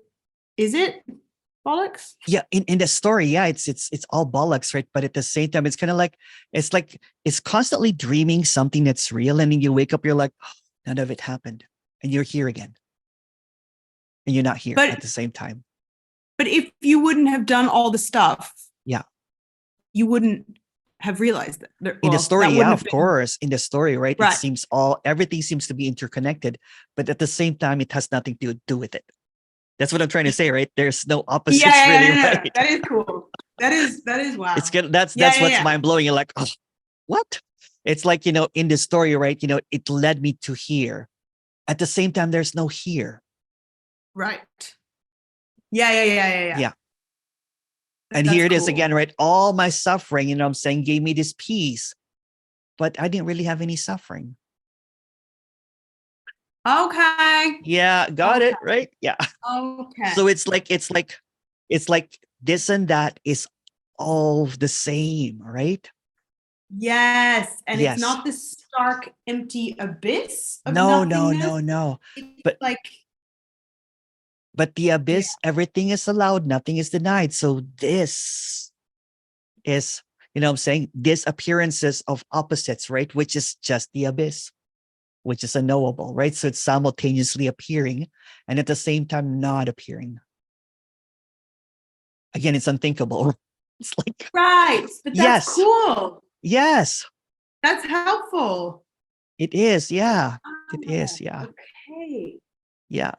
bollocks? Yeah, in the story, it's all bollocks, right? But at the same time, it's kind of like it's constantly dreaming something that's real, and then you wake up, you're like, oh, none of it happened, and you're here again, and you're not here at the same time. But if you wouldn't have done all the stuff, you wouldn't have realized that. In the story, of course, in the story, right? Right. It seems everything seems to be interconnected, but at the same time, it has nothing to do with it. That's what I'm trying to say, right? There's no opposites, really, right? That is cool. That is wow. It's good. That's what's mind blowing. You're like, oh, what? It's like, in the story, right? It led me to here. At the same time, there's no here. Right. Yeah. And here it is again, right? All my suffering, I'm saying, gave me this peace, but I didn't really have any suffering. Okay. Yeah, got it, right? Yeah. Okay. So it's like this and that is all the same, right? Yes, and it's not this stark, empty abyss of no. It's But the abyss, everything is allowed, nothing is denied. So this is, I'm saying, this appearances of opposites, right? Which is just the abyss, which is unknowable, right? So it's simultaneously appearing and at the same time not appearing. Again, it's unthinkable. It's like, right, but that's cool. Yes. That's helpful. It is, yeah. It is, yeah. Okay. Yeah.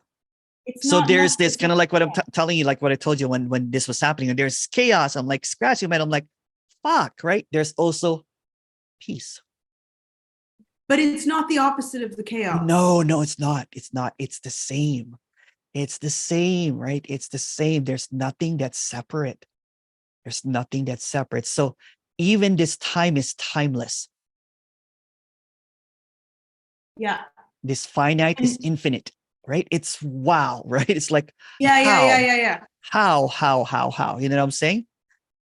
So there's this kind of like what I'm telling you, like what I told you when this was happening, and there's chaos. I'm like scratching my head. I'm like, fuck, right? There's also peace. But it's not the opposite of the chaos. No, it's not. It's not. It's the same. It's the same, right? It's the same. There's nothing that's separate. There's nothing that's separate. So even this time is timeless. Yeah. This finite is infinite, right? It's wow, right? It's like, yeah. How? You know what I'm saying?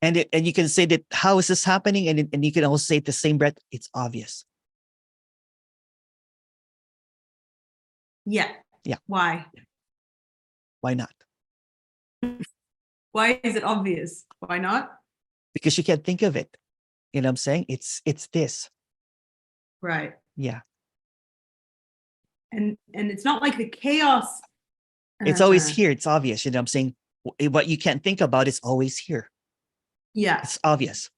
And you can say that, how is this happening? And you can also say at the same breath, it's obvious. Yeah. Why? Why not? Why is it obvious? Why not? Because you can't think of it. You know what I'm saying? It's this. Right. Yeah. And it's not like the chaos It's always here. It's obvious. I'm saying what you can't think about is always here. Yeah. It's obvious.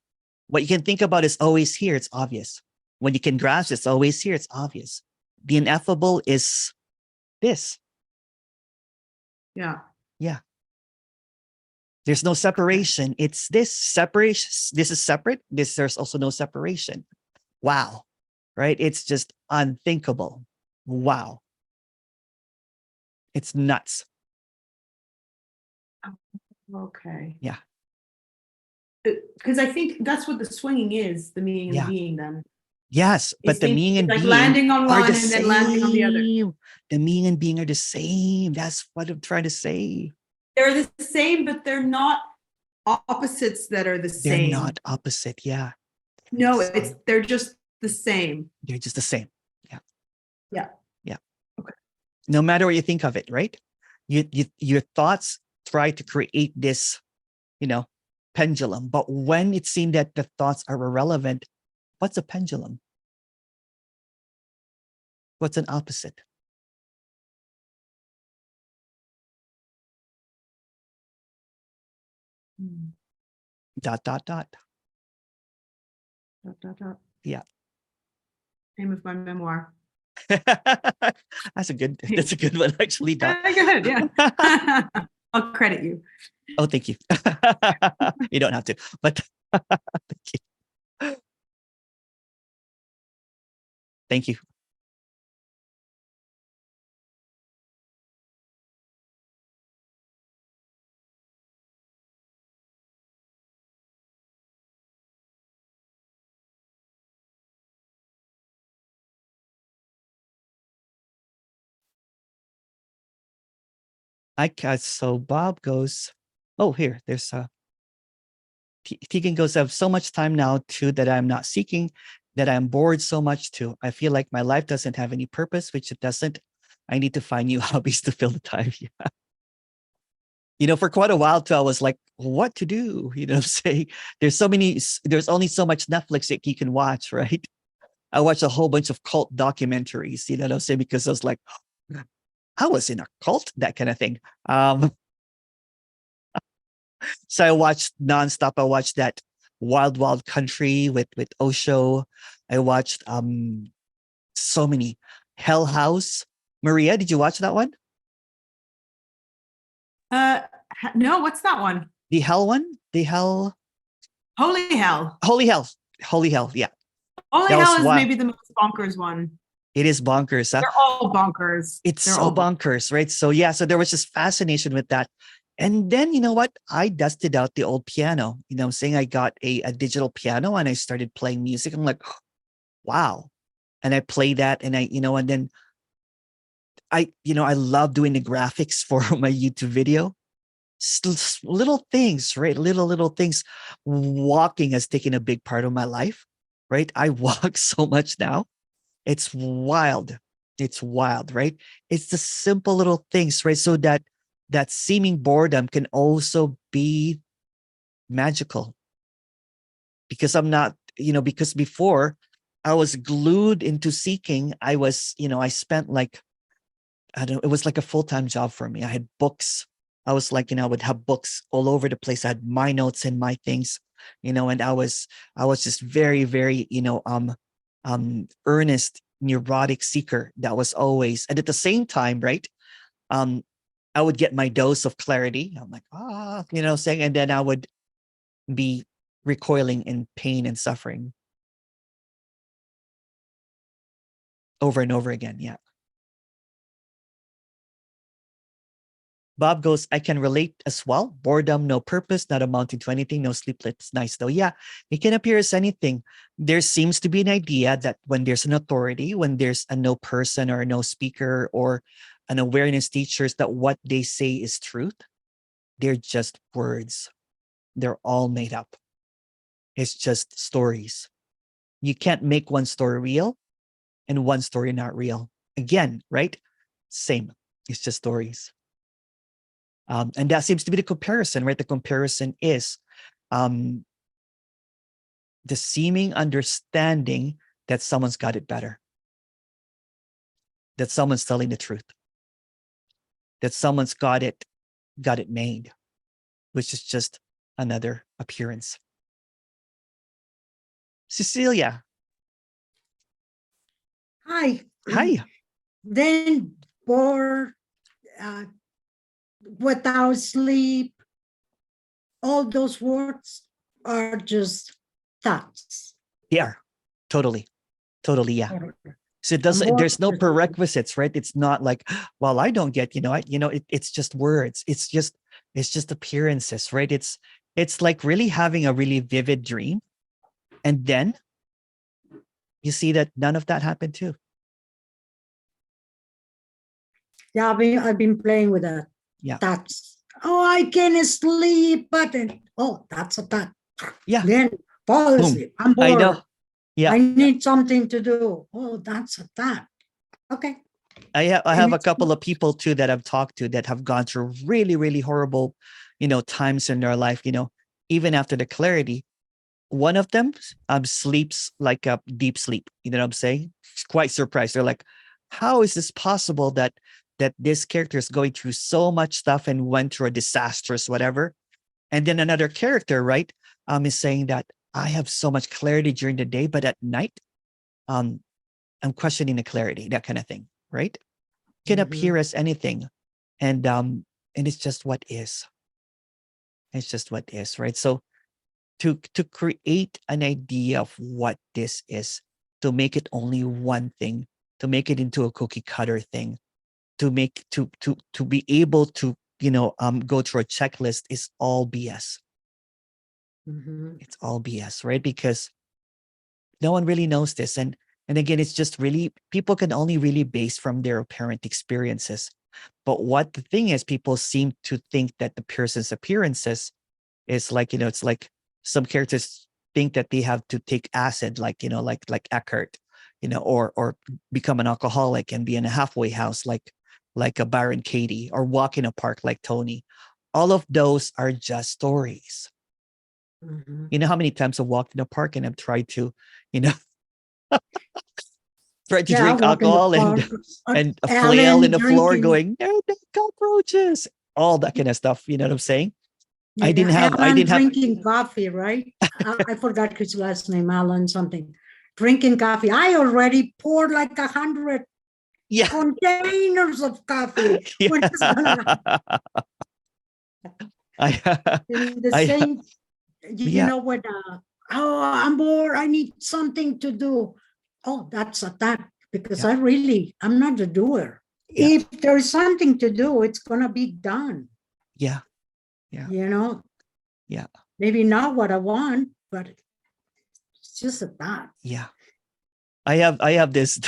What you can think about is always here. It's obvious. When you can grasp, it's always here. It's obvious. The ineffable is this. Yeah. Yeah. There's no separation. It's this separation. This is separate. There's also no separation. Wow. Right? It's just unthinkable. Wow. It's nuts. Okay. Yeah. Because I think that's what the swinging is, the meaning and the being then. Yes, but the meaning and like being landing on are one the and then landing on the other. same. The meaning and being are the same. That's what I'm trying to say. They're the same, but they're not opposites that are the They're same. not opposite. Yeah. No, they're just the same. They're just the same. Yeah. Yeah. Yeah. Okay. No matter what you think of it, right? Your thoughts try to create this, pendulum. But when it seemed that the thoughts are irrelevant, what's a pendulum? What's an opposite? Dot, dot, dot. Dot, dot, dot. Yeah. Name of my memoir. That's a good one, actually. Dot. Go ahead, yeah. I'll credit you. Oh, thank you. You don't have to, but thank you. Thank you. So Bob goes, oh, here, there's Tegan goes, I have so much time now too that I'm not seeking, that I'm bored so much too. I feel like my life doesn't have any purpose, which it doesn't. I need to find new hobbies to fill the time. Yeah. For quite a while too, I was like, what to do? Say there's only so much Netflix that you can watch, right? I watched a whole bunch of cult documentaries, because I was like, I was in a cult, that kind of thing. So I watched nonstop. I watched that Wild Wild Country with Osho. I watched so many. Hell House. Maria, did you watch that one? No, what's that one? The Hell one? The Hell. Holy Hell. Holy Hell. Holy Hell. Yeah. Holy That Hell was is wild. maybe the most bonkers one. It is bonkers. They're all bonkers. They're so bonkers, right? So yeah, so there was just fascination with that. And then, you know what? I dusted out the old piano. I'm saying I got a digital piano and I started playing music. I'm like, wow. And I play that and and then I love doing the graphics for my YouTube video. Little things, right? Little things. Walking has taken a big part of my life, right? I walk so much now. It's wild. It's wild, right? It's the simple little things, right? So that seeming boredom can also be magical. Because I'm not, because before I was glued into seeking. I was, I spent like, it was like a full-time job for me. I had books. I was like, I would have books all over the place. I had my notes and my things, and I was just very, very, earnest, neurotic seeker that was always, and at the same time, right? I would get my dose of clarity. I'm like, saying, and then I would be recoiling in pain and suffering over and over again. Yeah. Bob goes, I can relate as well. Boredom, no purpose, not amounting to anything, no sleepless nights though. Yeah, it can appear as anything. There seems to be an idea that when there's an authority, when there's a no person or a no speaker or an awareness teachers, that what they say is truth. They're just words. They're all made up. It's just stories. You can't make one story real and one story not real. Again, right? Same. It's just stories. And that seems to be the comparison, right? The comparison is the seeming understanding that someone's got it better, that someone's telling the truth. that someone's got it made, which is just another appearance. Cecilia. Hi. Hi. Then bored, without sleep, all those words are just thoughts. Yeah, totally, yeah. So there's no prerequisites, right? It's not like, well, I don't get, it's just words. It's just appearances, right? It's like really having a really vivid dream. And then you see that none of that happened too. Yeah, I've been playing with that. Yeah. Thoughts. Oh, I can't sleep, but then, oh, that's a thought. Yeah. Then fall asleep. I'm bored. I know. Yeah. I need something to do. Oh, that's a thought. Okay. I have a couple of people too that I've talked to that have gone through really, really horrible, times in their life, even after the clarity. One of them sleeps like a deep sleep. You know what I'm saying? Quite surprised. They're like, how is this possible that this character is going through so much stuff and went through a disastrous whatever? And then another character, right, is saying that I have so much clarity during the day, but at night, I'm questioning the clarity, that kind of thing, right? Can appear as anything, and it's just what is. It's just what is, right? So to create an idea of what this is, to make it only one thing, to make it into a cookie cutter thing, to be able to go through a checklist is all BS. It's all BS, right? Because no one really knows this, and again, it's just really, people can only really base from their apparent experiences. But what the thing is, people seem to think that the person's appearances is like, it's like some characters think that they have to take acid, like Eckhart, or become an alcoholic and be in a halfway house like a Byron Katie, or walk in a park like Tony. All of those are just stories. You know how many times I've walked in a park and I've tried to, drink alcohol and a flail in the floor going, no cockroaches, all that kind of stuff. You know what I'm saying? Yeah, I didn't have drinking coffee, right? I forgot his last name, Alan something. Drinking coffee. I already poured like 100 containers of coffee. Yeah. When it's gonna in the same, when oh, I'm bored, I need something to do. Oh, that's a thought, because I'm not a doer. Yeah. If there's something to do, it's gonna be done. Yeah. Yeah. Maybe not what I want, but it's just a thought. Yeah. I have this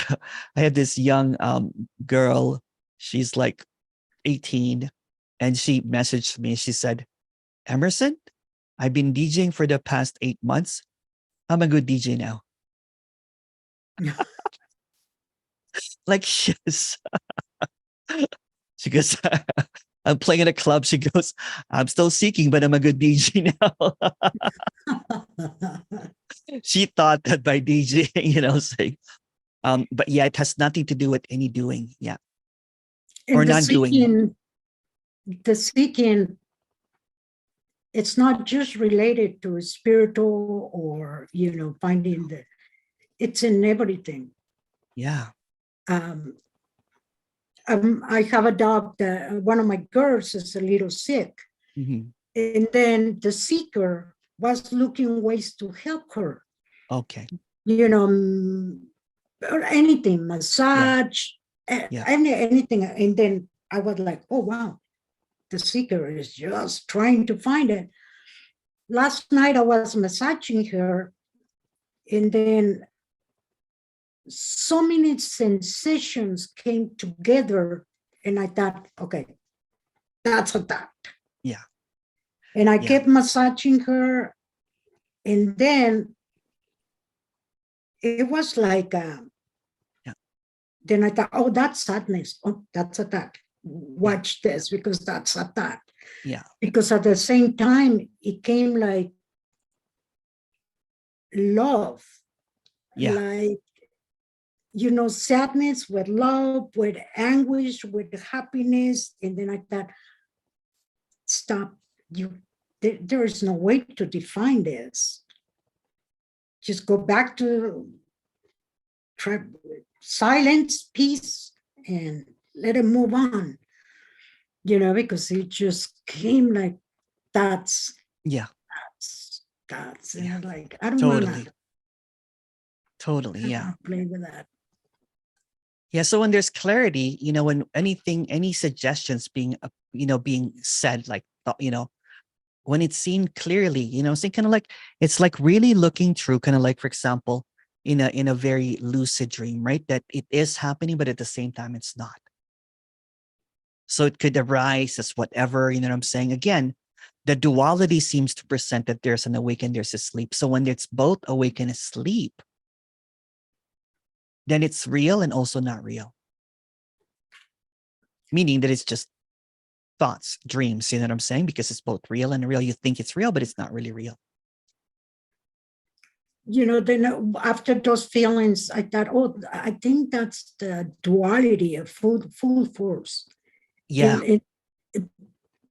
young girl. She's like 18, and she messaged me. She said, Emerson, I've been DJing for the past 8 months. I'm a good DJ now. Like, yes. She goes, I'm playing at a club. She goes, I'm still seeking, but I'm a good DJ now. She thought that by DJing, saying, but yeah, it has nothing to do with any doing. Yeah. And or non-doing. The seeking, it's not just related to spiritual or, finding it's in everything. Yeah. I have a dog that one of my girls is a little sick. And then the seeker was looking ways to help her. Okay. Or anything, massage, anything. And then I was like, oh, wow, the seeker is just trying to find it. Last night I was massaging her, and then so many sensations came together, and I thought, okay, that's a thought. Yeah. And I kept massaging her, and then it was like, then I thought, oh, that's sadness. Oh, that's a thought. Watch this, because that's a thought. Yeah. Because at the same time, it came like love. Yeah. Like, you know, sadness with love, with anguish, with happiness. And then I thought, stop, there is no way to define this. Just go back to silence, peace, and let it move on. You know, because it just came like that's Yeah. And Yeah. I'm like, I don't Totally. want to Totally. Yeah. play with that. Yeah. So when there's clarity, you know, when any suggestions being, being said, like, when it's seen clearly, you know, so kind of like, it's like really looking through, kind of like, for example, in a very lucid dream, right? That it is happening, but at the same time, it's not. So it could arise as whatever, you know what I'm saying? Again, the duality seems to present that there's an awake and there's a sleep. So when it's both awake and asleep, then it's real and also not real. Meaning that it's just thoughts, dreams, you know what I'm saying? Because it's both real and real. You think it's real, but it's not really real. You know, then after those feelings, I thought, oh, I think that's the duality of full force. Yeah.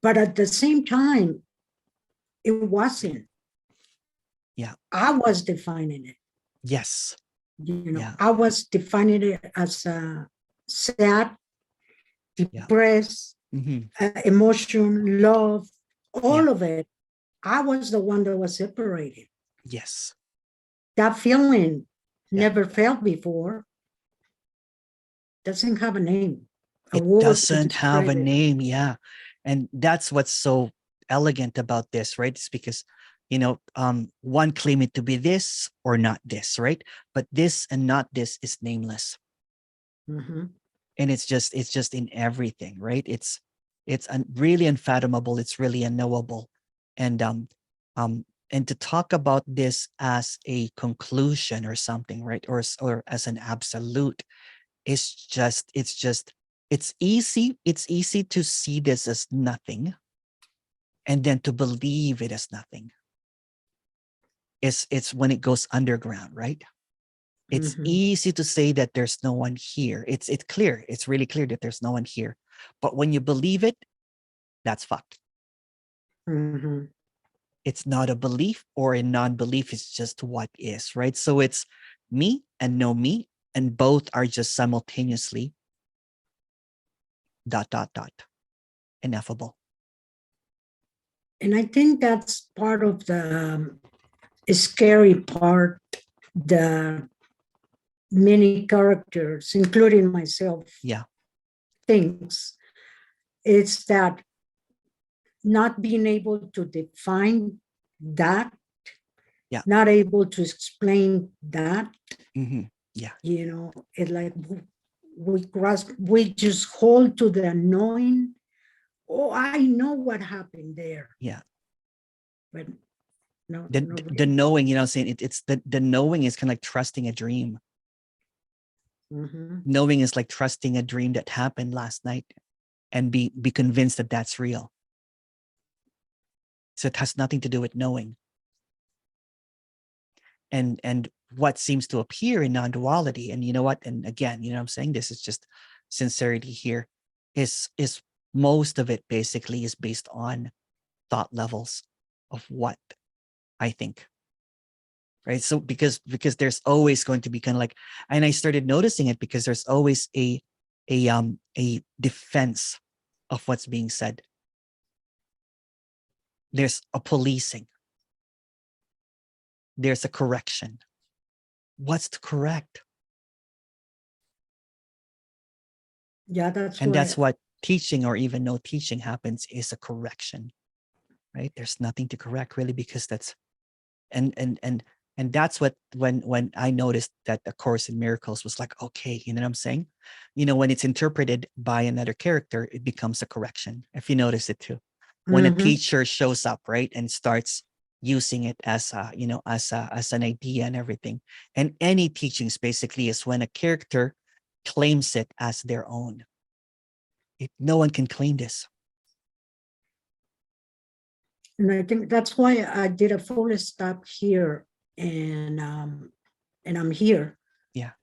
But at the same time, it wasn't. Yeah. I was defining it. Yes. You know, Yeah. I was defining it as sad, depressed, emotion, love, all of it. I was the one that was separated. Yes. That feeling never felt before. Doesn't have a name. It doesn't have a name. Yeah. And that's what's so elegant about this, right? It's because, you know, one claim it to be this or not this, right? But this and not this is nameless. And it's just in everything, right? It's really unfathomable. It's really unknowable. And to talk about this as a conclusion or something, right? Or as an absolute, it's easy to see this as nothing and then to believe it as nothing. It's when it goes underground, right? It's easy to say that there's no one here. It's clear. It's really clear that there's no one here. But when you believe it, that's fucked. It's not a belief or a non-belief. It's just what is, right? So it's me and no me, and both are just simultaneously ... ineffable. And I think that's part of the scary part, the many characters, including myself, things. It's that not being able to define that, not able to explain that. You know, it's like we just hold to the knowing. Oh, I know what happened there. Yeah. But no, the knowing, you know, saying it's the knowing is kind of like trusting a dream. Knowing is like trusting a dream that happened last night and be convinced that that's real. So it has nothing to do with knowing. And what seems to appear in non-duality, and you know what, and again, you know what I'm saying, this is just sincerity here, is most of it basically is based on thought levels of what I think. Right. So because there's always going to be kind of like, and I started noticing it because there's always a defense of what's being said. There's a policing. There's a correction. What's to correct? Yeah, that's what teaching or even no teaching happens, is a correction. Right? There's nothing to correct really, because that's and that's what when I noticed that the Course in Miracles was like, okay, you know what I'm saying? You know, when it's interpreted by another character, it becomes a correction. If you notice it too. When a teacher shows up, right, and starts using it as a, you know, as an idea and everything. And any teachings basically is when a character claims it as their own. No one can claim this. And I think that's why I did a full stop here, and I'm here. Yeah.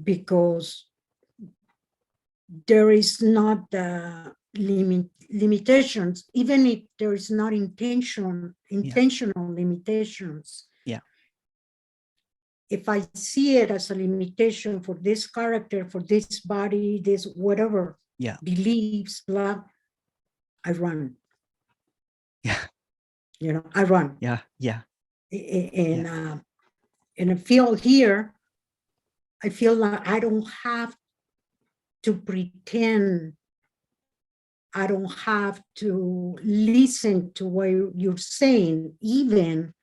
because there is not the limitations, even if there is not intentional limitations. Yeah. If I see it as a limitation for this character, for this body, this whatever, beliefs, blah, I run. Yeah. You know, I run. Yeah. Yeah. And I feel here, I feel like I don't have to pretend. I don't have to listen to what you're saying, even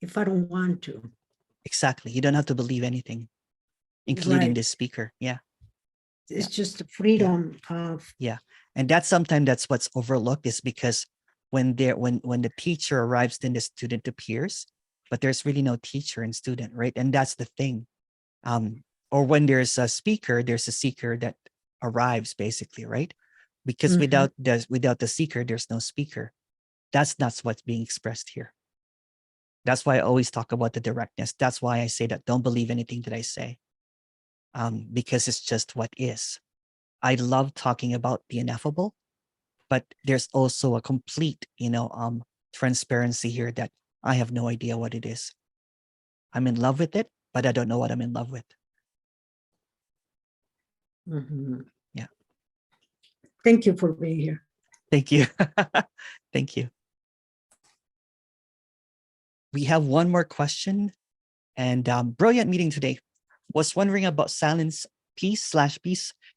if I don't want to. Exactly. You don't have to believe anything, including the speaker. Yeah. It's just the freedom of. Yeah. And that's what's overlooked, is because when the teacher arrives, then the student appears, but there's really no teacher and student, right? And that's the thing. Or when there's a speaker, there's a seeker that arrives, basically, right? Because without the seeker, there's no speaker. That's not what's being expressed here. That's why I always talk about the directness. That's why I say that don't believe anything that I say, because it's just what is. I love talking about the ineffable, but there's also a complete, transparency here that I have no idea what it is. I'm in love with it, but I don't know what I'm in love with. Yeah. Thank you for being here. Thank you. Thank you. We have one more question, and brilliant meeting today. Was wondering about silence. Peace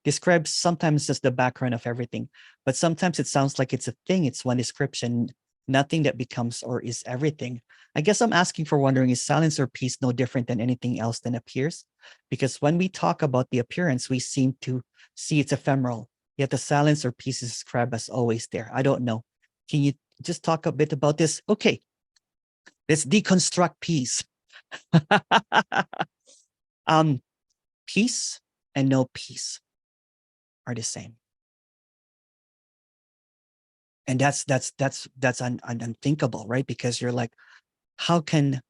describes sometimes as the background of everything, but sometimes it sounds like it's a thing. It's one description, nothing that becomes or is everything. I guess I'm asking for wondering, is silence or peace no different than anything else that appears? Because when we talk about the appearance, we seem to see it's ephemeral, yet the silence or peace is described as always there. I don't know. Can you just talk a bit about this? Okay, let's deconstruct peace. Peace and no peace are the same. And that's unthinkable, right? Because you're like, how can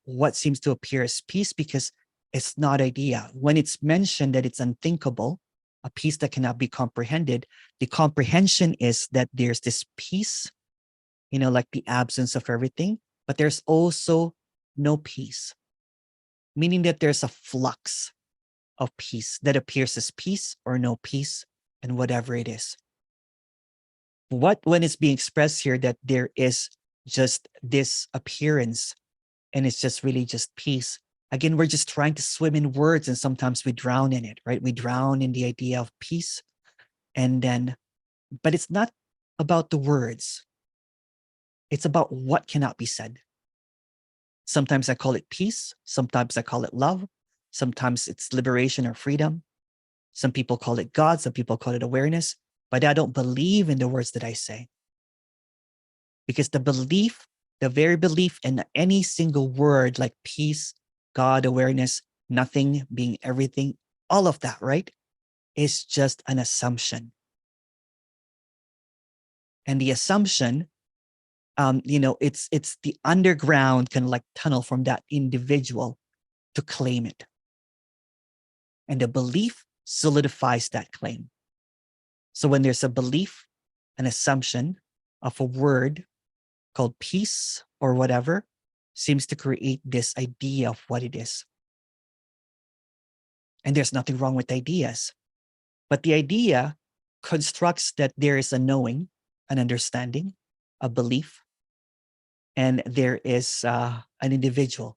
what seems to appear as peace, because it's not idea. When it's mentioned that it's unthinkable, a peace that cannot be comprehended, the comprehension is that there's this peace, like the absence of everything, but there's also no peace, meaning that there's a flux of peace that appears as peace or no peace, and whatever it is. When it's being expressed here that there is just this appearance and it's just really just peace, again, we're just trying to swim in words, and sometimes we drown in it, right? We drown in the idea of peace, but it's not about the words. It's about what cannot be said. Sometimes I call it peace. Sometimes I call it love. Sometimes it's liberation or freedom. Some people call it God. Some people call it awareness. But I don't believe in the words that I say. Because the very belief in any single word like peace, God, awareness, nothing, being everything, all of that, right, is just an assumption. And the assumption, it's the underground kind of like tunnel from that individual to claim it. And the belief solidifies that claim. So when there's a belief, an assumption of a word called peace or whatever, seems to create this idea of what it is. And there's nothing wrong with ideas. But the idea constructs that there is a knowing, an understanding, a belief, and there is an individual.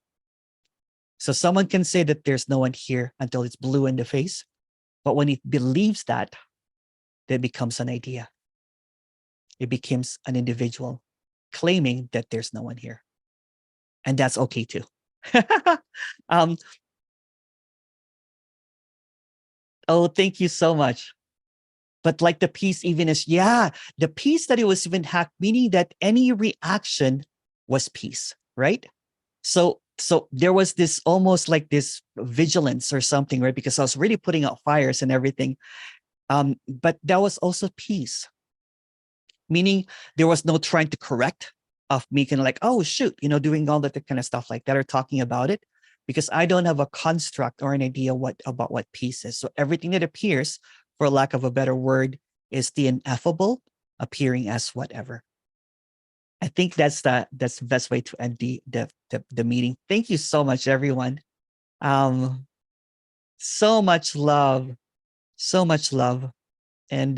So someone can say that there's no one here until it's blue in the face. But when it believes that becomes an idea. It becomes an individual claiming that there's no one here. And that's okay too. Oh, thank you so much. But like the peace even is, the peace that it was even hacked, meaning that any reaction was peace, right? So there was this almost like this vigilance or something, right? Because I was really putting out fires and everything. But that was also peace. Meaning there was no trying to correct of me kind of like, oh, shoot, doing all that kind of stuff like that or talking about it. because I don't have a construct or an idea about what peace is. So everything that appears, for lack of a better word, is the ineffable appearing as whatever. I think that's the best way to end the meeting. Thank you so much, everyone. So much love, and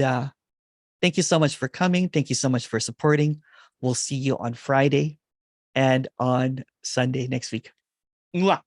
thank you so much for coming. Thank you so much for supporting. We'll see you on Friday and on Sunday next week. Mwah.